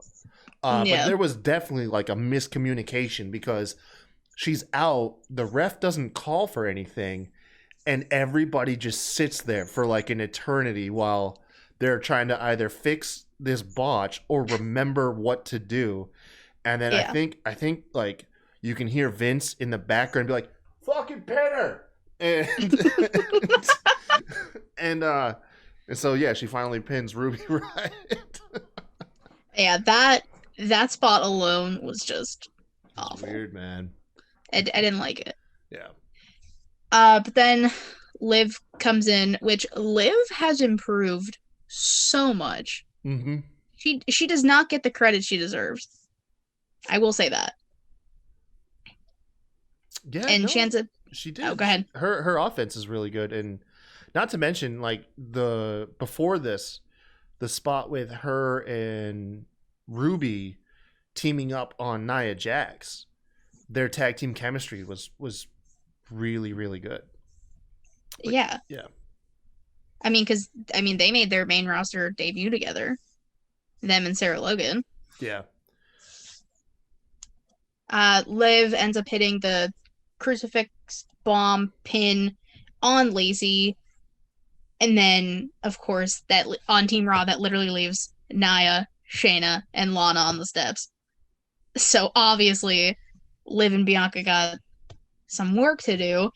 But there was definitely like a miscommunication because she's out, the ref doesn't call for anything, and everybody just sits there for like an eternity while they're trying to either fix this botch or remember what to do. And then I think like you can hear Vince in the background be like, "Fucking pin her!" And so she finally pins Ruby Riott. Yeah, that spot alone was just awful. Weird, man. I didn't like it. Yeah. But then Liv comes in, which Liv has improved so much. Mm-hmm. She does not get the credit she deserves. I will say that. Yeah, and she did. Oh, go ahead. Her offense is really good, and not to mention like before this, the spot with her and Ruby teaming up on Nia Jax, their tag team chemistry was really, really good. Yeah. I mean, they made their main roster debut together, them and Sarah Logan. Yeah. Liv ends up hitting the crucifix bomb pin on Lacey, and then of course that on Team Raw that literally leaves Nia, Shayna, and Lana on the steps. So obviously, Liv and Bianca got some work to do.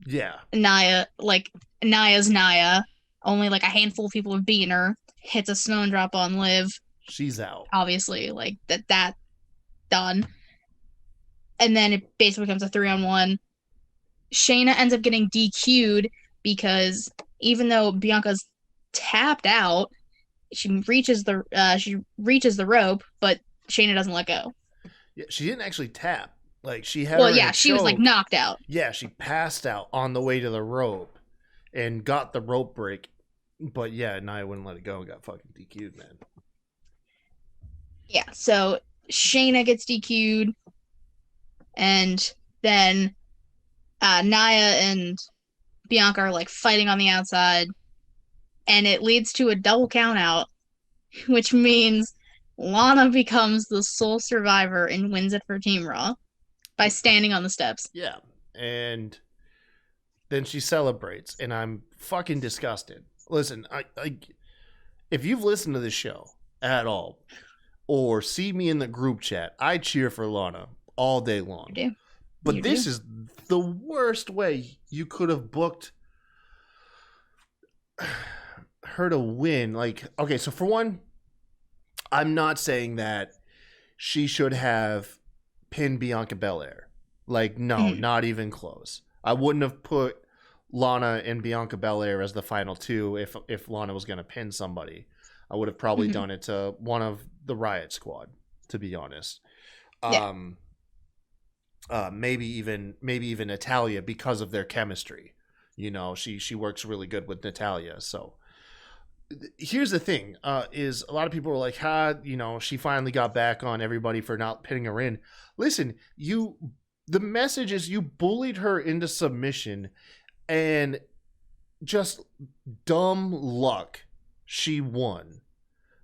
Yeah. Nia's Nia. Only like a handful of people have beaten her. Hits a stone drop on Liv. She's out. Obviously, like that done. And then it basically becomes a 3-on-1. Shayna ends up getting DQ'd because even though Bianca's tapped out, she reaches the rope, but Shayna doesn't let go. Yeah, she didn't actually tap. Like she had. Well, yeah, she was like knocked out. Yeah, she passed out on the way to the rope, and got the rope break. But yeah, Nia wouldn't let it go and got fucking DQ'd, man. Yeah, so Shayna gets DQ'd, and then Nia and Bianca are like fighting on the outside, and it leads to a double count out, which means Lana becomes the sole survivor and wins it for Team Raw by standing on the steps. Yeah, and then she celebrates, and I'm fucking disgusted. Listen, I if you've listened to this show at all or see me in the group chat, I cheer for Lana all day long. You do. But this is the worst way you could have booked her to win, like, okay, so for one, I'm not saying that she should have pinned Bianca Belair. Like, no, Mhm. not even close. I wouldn't have put Lana and Bianca Belair as the final two if Lana was going to pin somebody. I would have probably Mhm. done it to one of the Riot Squad, to be honest. Yeah. Maybe even Natalia because of their chemistry. She works really good with Natalia. So here's the thing: is a lot of people are like, she finally got back on everybody for not pinning her in. Listen, the message is you bullied her into submission, and just dumb luck, she won.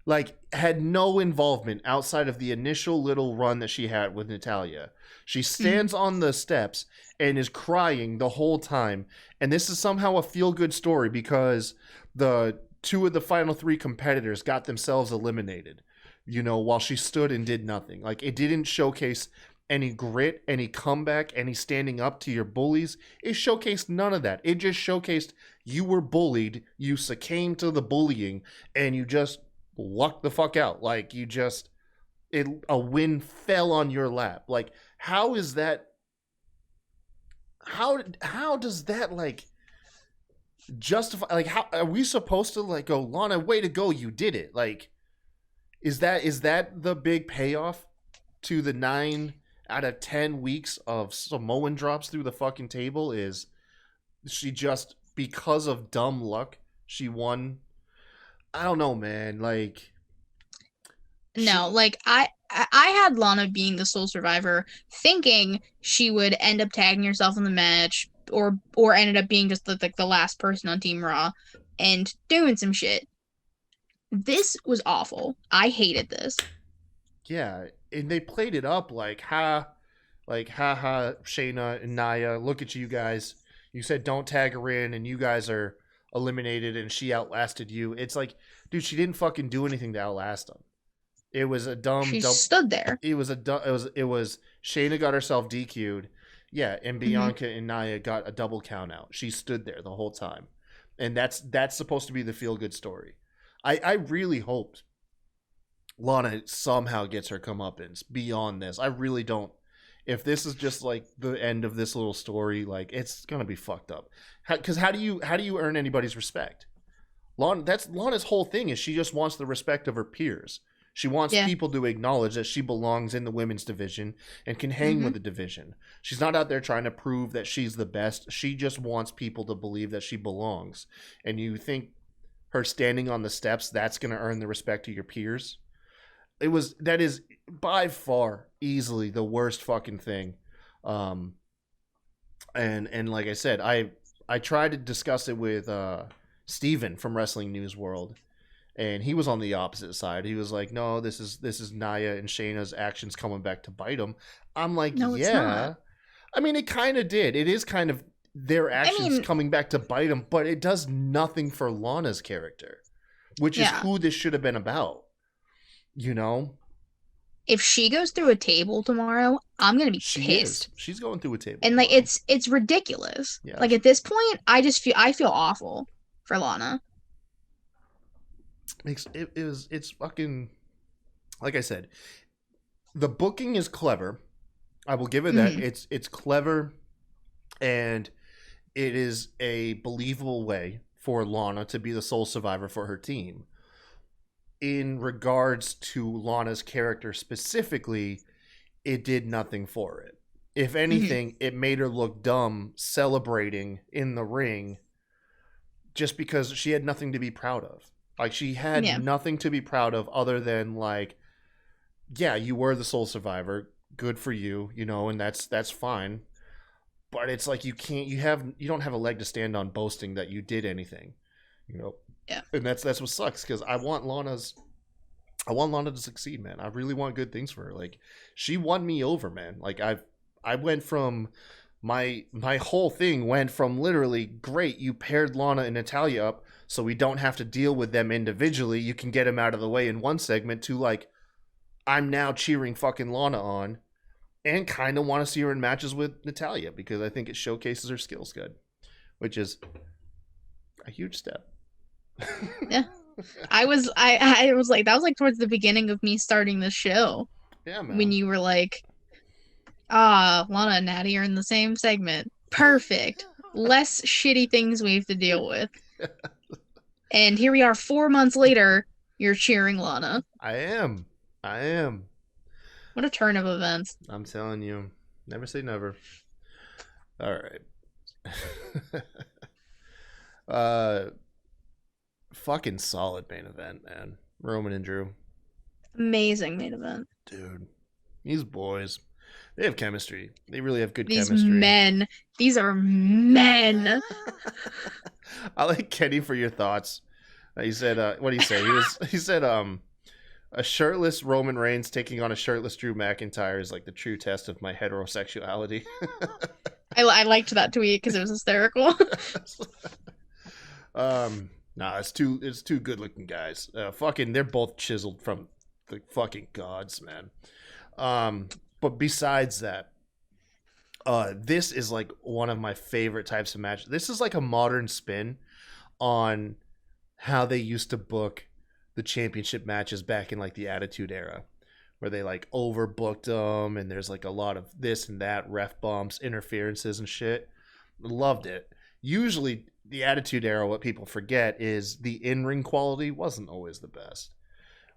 Like, had no involvement outside of the initial little run that she had with Natalia. She Mhm. stands on the steps and is crying the whole time. And this is somehow a feel good story because the two of the final three competitors got themselves eliminated, while she stood and did nothing. Like, it didn't showcase any grit, any comeback, any standing up to your bullies. It showcased none of that. It just showcased you were bullied, you succumbed to the bullying, and you just luck the fuck out. Like, a win fell on your lap. Like, how is that? How does that, like, justify? Like, how are we supposed to, like, go, Lana, way to go, you did it? Like, is that the big payoff to the 9 out of 10 weeks of Samoan drops through the fucking table? Is she just, because of dumb luck, she won? I don't know, man. Like, No, she like I had Lana being the sole survivor, thinking she would end up tagging herself in the match, or ended up being just like the last person on Team Raw, and doing some shit. This was awful. I hated this. Yeah, and they played it up like, ha, Shayna and Naya, look at you guys. You said don't tag her in, and you guys are eliminated, and she outlasted you. It's like, dude, she didn't fucking do anything to outlast them. It was a dumb, She dumb. stood there. It was Shayna got herself DQ'd. Yeah, and Hmm. Bianca and Naya got a double count out. She stood there the whole time, and that's supposed to be the feel good story. I really hoped Lana somehow gets her comeuppance beyond this. I really don't. If this is just like the end of this little story, like, it's gonna be fucked up. Because how do you earn anybody's respect? That's Lana's whole thing, is she just wants the respect of her peers. She wants Yeah. people to acknowledge that she belongs in the women's division and can hang Hmm. with the division. She's not out there trying to prove that she's the best. She just wants people to believe that she belongs. And you think her standing on the steps, that's going to earn the respect of your peers? That is by far easily the worst fucking thing. Um, and like I said, I tried to discuss it with Steven from Wrestling News World, and he was on the opposite side. He was like, "No, this is Naya and Shayna's actions coming back to bite them." I'm like, No, it's not. "Yeah." I mean, it kind of did. It is kind of their I actions mean, coming back to bite them, but it does nothing for Lana's character, which is yeah. who this should have been about. You know, If she goes through a table tomorrow, I'm gonna be she is. pissed. She's going through a table And like tomorrow. it's ridiculous. Yeah, Like at this point, I feel awful for Lana. it's fucking, like I said, the booking is clever. I will give it that. Hmm. It's clever, and it is a believable way for Lana to be the sole survivor for her team. In regards to Lana's character specifically, it did nothing for it. If Hmm. anything, it made her look dumb celebrating in the ring just because she had nothing to be proud of. Like, she had Yeah. nothing to be proud of other than, like, yeah, you were the sole survivor. Good for you, and that's fine. But it's like, you don't have a leg to stand on boasting that you did anything, you know. Yeah. And that's what sucks, because I want Lana to succeed, man. I really want good things for her. Like, she won me over, man. Like, I went from my whole thing went from literally, great, you paired Lana and Natalia up so we don't have to deal with them individually. You can get them out of the way in one segment, to, like, I'm now cheering fucking Lana on, and kind of want to see her in matches with Natalia because I think it showcases her skills good, which is a huge step. Yeah. I was like, that was like towards the beginning of me starting the show Yeah, when man. you were like, ah, Lana and Natty are in the same segment. Perfect. Less shitty things we have to deal with. And here we are 4 months later, you're cheering Lana. I am. I am. What a turn of events. I'm telling you. Never say never. All right. uh, fucking solid main event, man. Roman and Drew. Amazing main event. Dude, these boys, they have chemistry. They really have good These chemistry. men. These are men. I like Kenny for your thoughts. He said, what did he say? He said, a shirtless Roman Reigns taking on a shirtless Drew McIntyre is like the true test of my heterosexuality. I liked that tweet because it was hysterical. Nah, it's two good looking guys. Fucking, they're both chiseled from the fucking gods, man. But besides that, this is like one of my favorite types of matches. This is like a modern spin on how they used to book the championship matches back in like the Attitude Era, where they like overbooked them and there's like a lot of this and that, ref bumps, interferences and shit. Loved it. Usually the Attitude Era, what people forget is the in-ring quality wasn't always the best.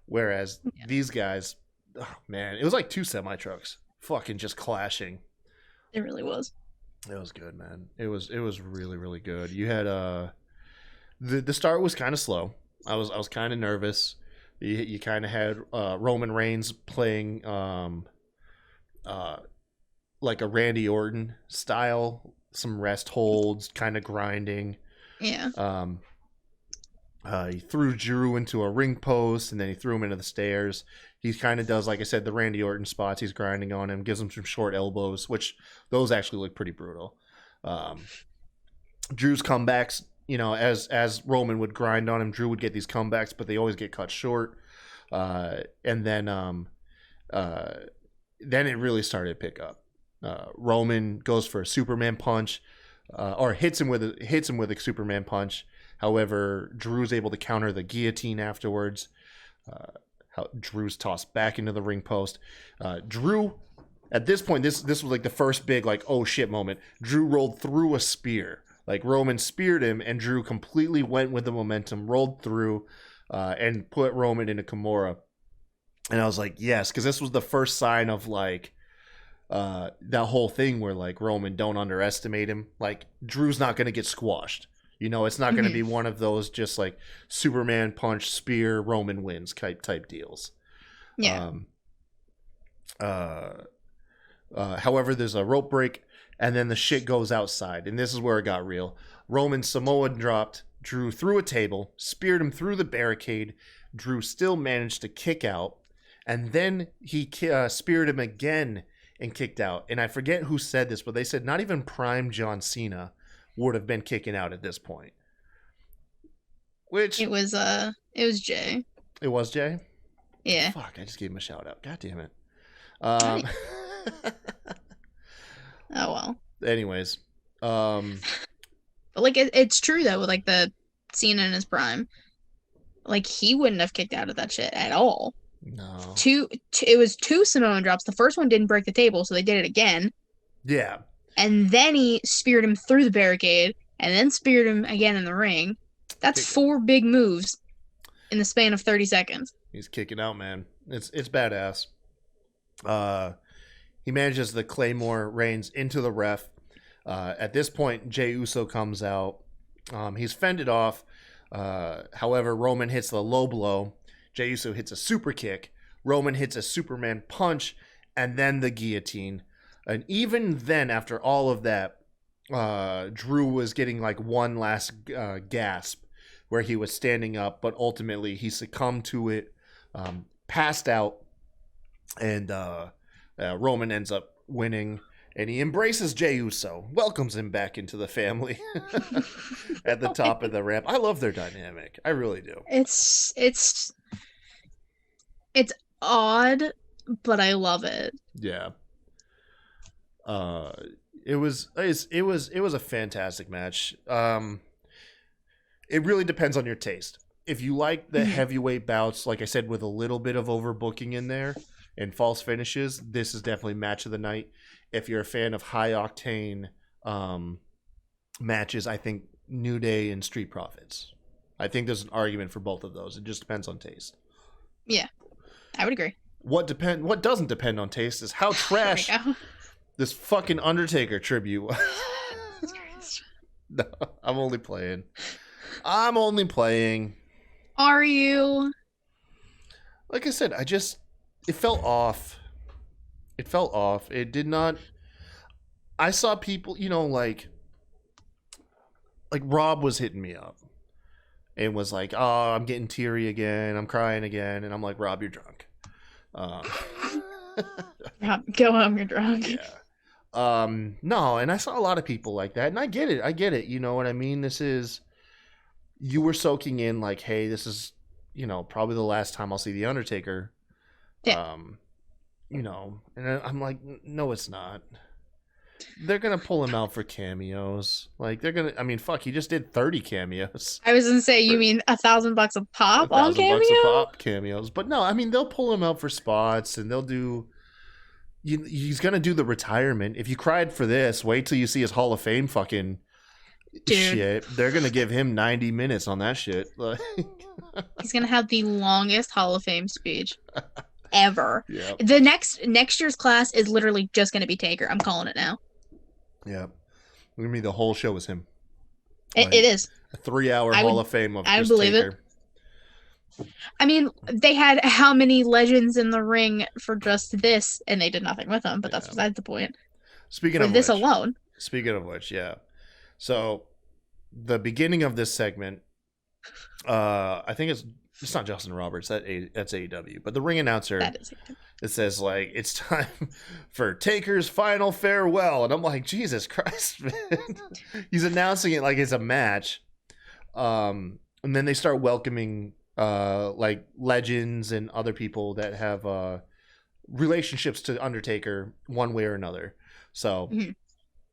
Whereas these guys, oh man, it was like two semi trucks fucking just clashing. It really was. It was good, man. It was really really good. You had the start was kind of slow. I was kind of nervous. You kind of had Roman Reigns playing like a Randy Orton style, some rest holds, kind of grinding. Yeah. He threw Drew into a ring post and then he threw him into the stairs. He kind of does, like I said, the Randy Orton spots. He's grinding on him, gives him some short elbows, which those actually look pretty brutal. Drew's comebacks, you know, as Roman would grind on him, Drew would get these comebacks, but they always get cut short. And then it really started to pick up. Roman goes for a Superman punch, or hits him with a Superman punch. However, Drew's able to counter the guillotine afterwards. Drew's tossed back into the ring post. Drew, at this point, this was like the first big like oh shit moment. Drew rolled through a spear. Like Roman speared him, and Drew completely went with the momentum, rolled through, and put Roman in a Kimura. And I was like, yes, because this was the first sign of like that whole thing where like Roman, don't underestimate him. Like Drew's not going to get squashed. You know, it's not going to be one of those just like Superman punch, spear, Roman wins type deals. Yeah. However, there's a rope break, and then the shit goes outside, and this is where it got real. Roman Samoa dropped Drew through a table, speared him through the barricade. Drew still managed to kick out, and then he speared him again and kicked out. And I forget who said this, but they said not even prime John Cena would have been kicking out at this point. Which it was Jay. It was Jay? Yeah. Fuck, I just gave him a shout out. God damn it. Right. Oh well. Anyways, but like it's true though, with like the Cena in his prime, like he wouldn't have kicked out of that shit at all. No. It was two Samoan drops. The first one didn't break the table, so they did it again. Yeah. And then he speared him through the barricade, and then speared him again in the ring. That's 4 big moves in the span of 30 seconds. He's kicking out, man. It's badass. He manages the Claymore Reigns into the ref. At this point, Jey Uso comes out. He's fended off. However, Roman hits the low blow. Jey Uso hits a super kick. Roman hits a Superman punch, and then the guillotine. And even then, after all of that, Drew was getting like one last gasp where he was standing up, but ultimately he succumbed to it, passed out, and Roman ends up winning. And he embraces Jey Uso, welcomes him back into the family at the top of the ramp. I love their dynamic. I really do. It's odd, but I love it. Yeah. It was a fantastic match. It really depends on your taste. If you like the Mhm. heavyweight bouts, like I said, with a little bit of overbooking in there and false finishes, this is definitely match of the night. If you're a fan of high octane matches, I think New Day and Street Profits. I think there's an argument for both of those. It just depends on taste. Yeah, I would agree. What doesn't depend on taste is how There we trash go. this fucking Undertaker tribute was. No, I'm only playing. Are you? Like I said, it felt off. It did not. I saw people, like Rob was hitting me up and was like, "Oh, I'm getting teary again. I'm crying again," and I'm like, "Rob, you're drunk." Um, Rob, go home. You're drunk. yeah. No, and I saw a lot of people like that, and I get it. You know what I mean? You were soaking in like, hey, this is, probably the last time I'll see the Undertaker. Yeah. And I'm like, no, it's not. They're gonna pull him out for cameos. Like fuck, he just did 30 cameos. I was gonna say, you mean $1,000 a pop on $1,000 cameo? a pop cameos, but no, they'll pull him out for spots, and they'll do. He's gonna do the retirement. If you cried for this, wait till you see his Hall of Fame fucking shit. They're gonna give him 90 minutes on that shit. He's gonna have the longest Hall of Fame speech ever. Yeah. The next year's class is literally just gonna be Taker. I'm calling it now. Yeah. Gonna be the whole show is him. It is a 3-hour Hall of Fame of I just believe Taker. it. I mean, they had how many legends in the ring for just this, and they did nothing with them. But that's besides the point. Speaking of this alone. Speaking of which, yeah. So the beginning of this segment, I think it's not Justin Roberts. That's AEW, but the ring announcer. It says like it's time for Taker's final farewell, and I'm like, Jesus Christ, man! He's announcing it like it's a match, and then they start welcoming like legends and other people that have relationships to Undertaker one way or another. So,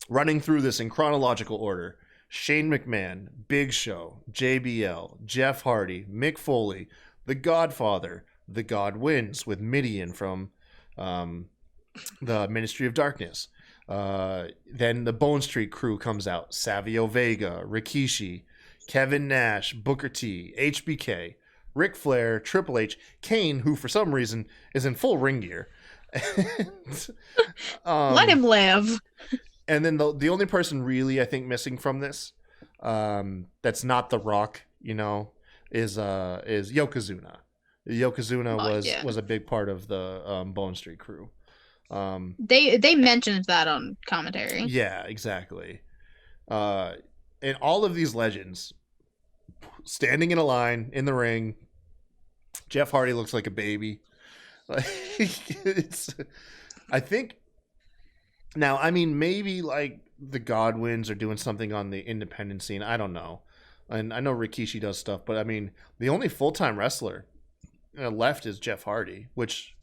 running through this in chronological order: Shane McMahon, Big Show, JBL, Jeff Hardy, Mick Foley, The Godfather, The Godwins with Midian from the Ministry of Darkness. Then the Bone Street crew comes out: Savio Vega, Rikishi, Kevin Nash, Booker T, HBK, Ric Flair, Triple H, Kane, who for some reason is in full ring gear. Let him live. And then the only person really I think missing from this, that's not The Rock, is Yokozuna. Yokozuna was a big part of the Bone Street crew. They mentioned that on commentary. Yeah, exactly. And all of these legends standing in a line in the ring. Jeff Hardy looks like a baby. Like, I think now, maybe like the Godwins are doing something on the independent scene. I don't know. And I know Rikishi does stuff, but the only full-time wrestler left is Jeff Hardy, which,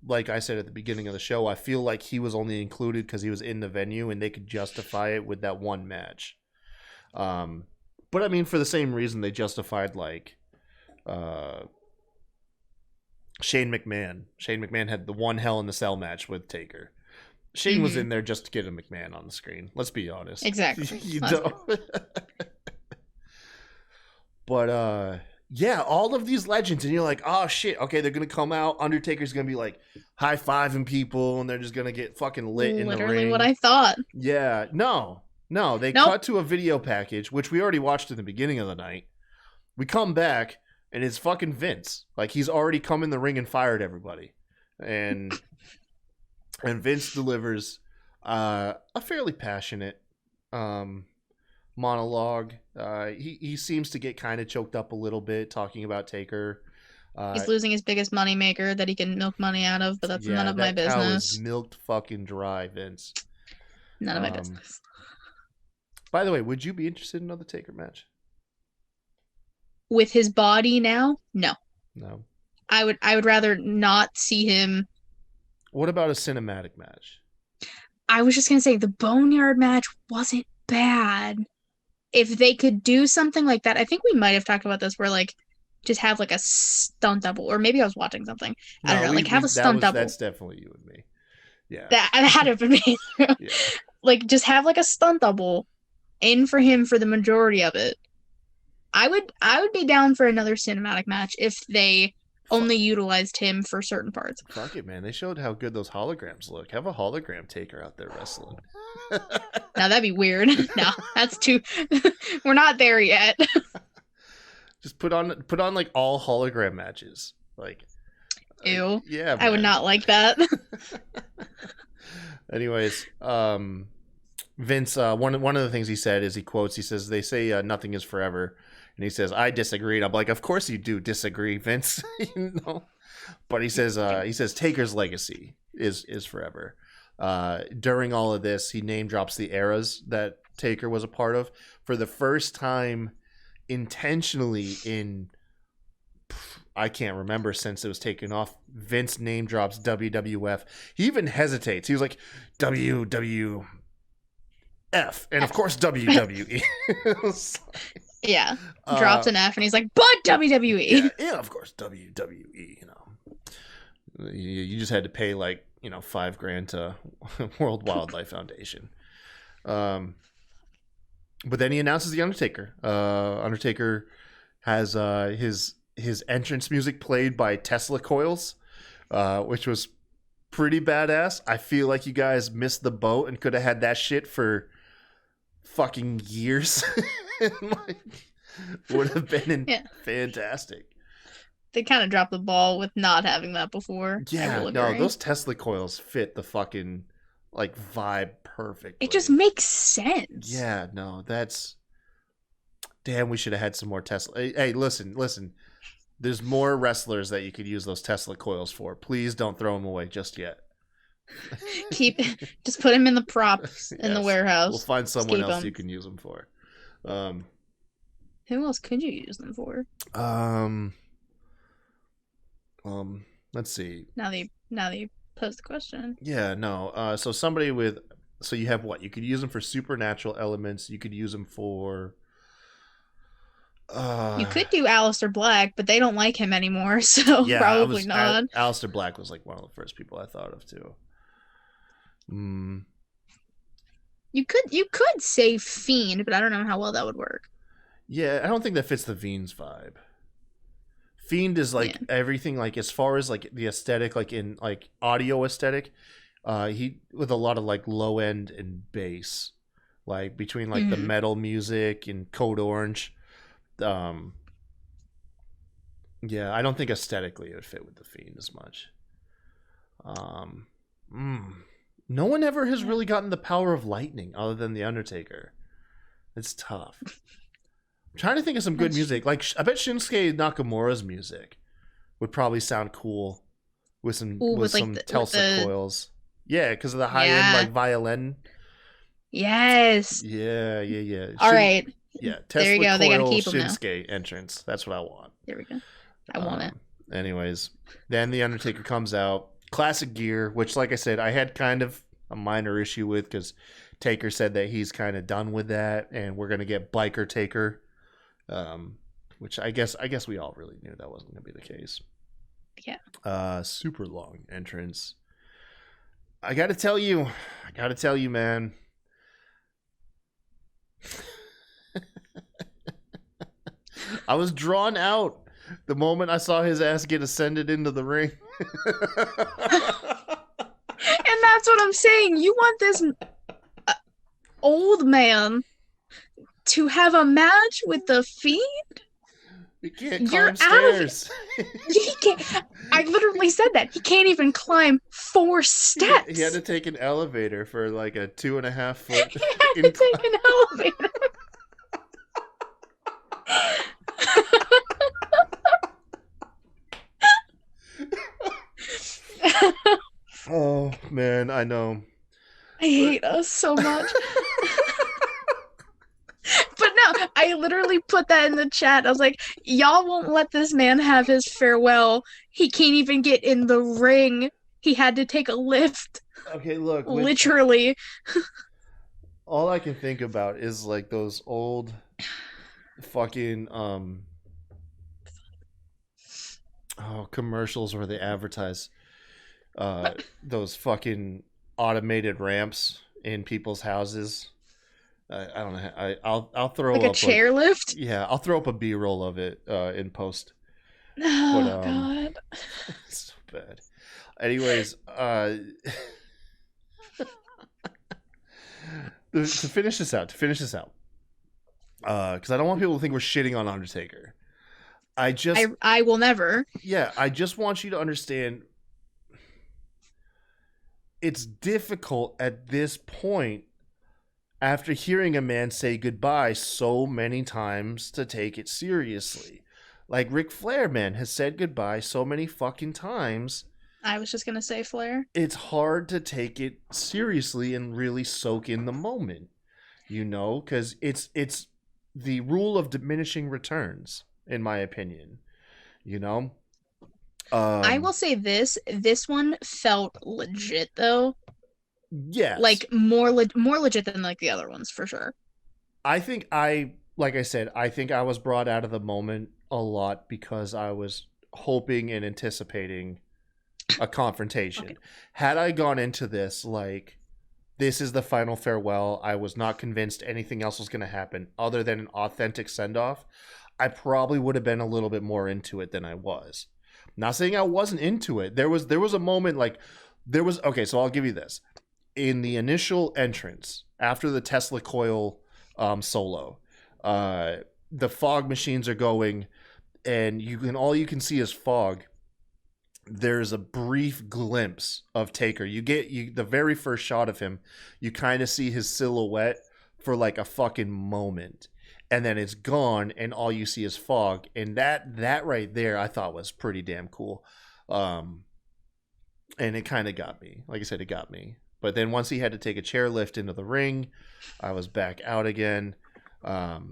like I said at the beginning of the show, I feel like he was only included because he was in the venue and they could justify it with that one match. But for the same reason they justified like Shane McMahon. Shane McMahon had the one Hell in a Cell match with Taker. Shane was in there just to get a McMahon on the screen. Let's be honest. Exactly. But yeah, all of these legends, and you're like, oh shit, okay, they're gonna come out. Undertaker's gonna be like high-fiving people, and they're just gonna get fucking lit in the ring. Literally what I thought. Yeah, no, they cut to a video package, which we already watched in the beginning of the night. We come back, and it's fucking Vince. Like, he's already come in the ring and fired everybody. And Vince delivers a fairly passionate monologue. He seems to get kind of choked up a little bit talking about Taker. He's losing his biggest money maker that he can milk money out of, but that's none of my business. Cow is milked fucking dry, Vince. None of my business. By the way, would you be interested in another Taker match? With his body now? No. No. I would rather not see him. What about a cinematic match? I was just gonna say the Boneyard match wasn't bad. if they could do something like that, I think we might have talked about this where like just have like a stunt double, or maybe I was watching something. I don't No, know, like we have a stunt double. that's definitely you and me. Yeah. That had to have been me. Yeah. Like just have like a stunt double in for him for the majority of it. I would be down for another cinematic match if they only utilized him for certain parts. Fuck it, man. They showed how good those holograms look. Have a hologram Taker out there wrestling. Now that'd be weird. No, that's too. We're not there yet. Just put on like all hologram matches. Like, Ew. Yeah, I would not like that. Anyways, Vince, one of the things he said is he says, they say nothing is forever. And he says, I disagree. And I'm like, of course you do disagree, Vince. But he says Taker's legacy is forever. During all of this, he name drops the eras that Taker was a part of. For the first time intentionally in, I can't remember since it was taken off, Vince name drops WWF. He even hesitates. He was like, WWF. And of course, WWE. Yeah. Drops an F and he's like, but WWE. Yeah, of course, WWE. You just had to pay like, $5,000 to World Wildlife Foundation. But then he announces the Undertaker. Undertaker has his entrance music played by Tesla Coils, which was pretty badass. I feel like you guys missed the boat and could have had that shit for fucking years. Would have been fantastic. They kind of dropped the ball with not having that before. Yeah, no, those Tesla coils fit the fucking vibe perfectly. It just makes sense. Yeah, no, that's damn. We should have had some more Tesla. Hey, listen. There's more wrestlers that you could use those Tesla coils for. Please don't throw them away just yet. Just put them in the props in the warehouse. We'll find someone else you can use them for. Who else could you use them for? Let's see. Now that you pose the question. Yeah, no. So you have what? You could use them for supernatural elements. You could use them for. You could do Aleister Black, but they don't like him anymore, so yeah, probably not. Aleister Black was like one of the first people I thought of too. You could say Fiend, but I don't know how well that would work. Yeah, I don't think that fits the Fiend's vibe. Fiend is everything, as far as the aesthetic, in audio aesthetic, he with a lot of low end and bass, between the metal music and Code Orange. Yeah, I don't think aesthetically it would fit with the Fiend as much. No one ever has really gotten the power of lightning other than the Undertaker. It's tough. I'm trying to think of some good music. I bet Shinsuke Nakamura's music would probably sound cool with some Tesla coils. Yeah, because of the high end violin. Yes. Yeah. All right. Yeah, Tesla there you go. They gotta keep them Shinsuke entrance. That's what I want. There we go. I want it. Anyways, then the Undertaker comes out. Classic gear, which, like I said, I had kind of a minor issue with because Taker said that he's kind of done with that, and we're gonna get Biker Taker, which I guess we all really knew that wasn't gonna be the case. Yeah. Super long entrance. I gotta tell you, man. I was drawn out the moment I saw his ass get ascended into the ring. And that's what I'm saying. You want this old man to have a match with the Fiend? He can't climb stairs. He can't. I literally said that. He can't even climb 4 steps. He had to take an elevator for a 2.5 foot. He had to take an elevator. Oh man, I know. I hate us so much. But no, I literally put that in the chat. I was like, y'all won't let this man have his farewell. He can't even get in the ring. He had to take a lift. Okay, look. Literally. All I can think about is those old fucking commercials where they advertise those fucking automated ramps in people's houses. I don't know. I'll Like throw a up like, chairlift? yeah, I'll throw up a B-roll of it in post. But Oh God. it's so bad. Anyways, to finish this out, because I don't want people to think we're shitting on Undertaker. I will never. Yeah, I just want you to understand it's difficult at this point after hearing a man say goodbye so many times to take it seriously. Like Ric Flair, man, has said goodbye so many fucking times. I was just gonna say Flair. It's hard to take it seriously and really soak in the moment, because it's the rule of diminishing returns, in my opinion. You know, I will say this one felt legit though. yes, Like more legit than like the other ones for sure. I think like I said, I think I was brought out of the moment a lot because I was hoping and anticipating a confrontation. Okay. Had I gone into this like this is the final farewell, I was not convinced anything else was going to happen other than an authentic send-off, I probably would have been a little bit more into it than I was. Not saying I wasn't into it. There was a moment like there was okay, so I'll give you this. In the initial entrance after the Tesla coil solo, the fog machines are going, and all you can see is fog. There's a brief glimpse of Taker. You get the very first shot of him. You kind of see his silhouette for like a fucking moment, and then it's gone, and all you see is fog. And that right there, I thought was pretty damn cool. And it kind of got me. Like I said, it got me. But then once he had to take a chairlift into the ring, I was back out again. No,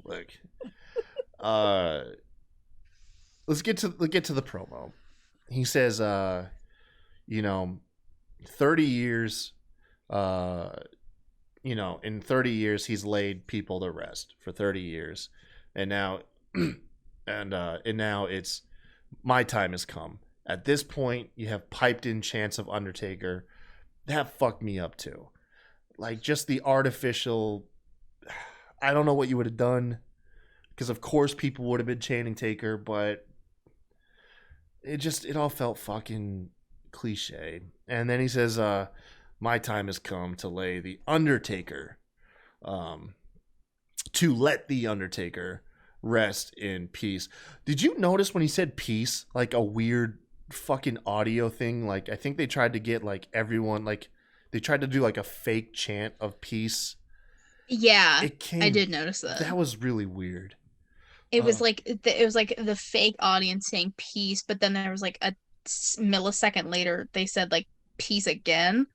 look. Let's get to the promo. He says, 30 years, in 30 years he's laid people to rest for 30 years, and now, and now it's my time has come. At this point, you have piped in chants of Undertaker. That fucked me up too. Like just the artificial. I don't know what you would have done, because of course people would have been chanting Taker, but it all felt fucking cliche. And then he says, my time has come to lay the Undertaker, to let the Undertaker rest in peace. Did you notice when he said peace, like a weird fucking audio thing? Like I think they tried to get like everyone, like they tried to do like a fake chant of peace. Yeah, I did notice that. That was really weird. It was like the fake audience saying peace, but then there was like a millisecond later they said like peace again.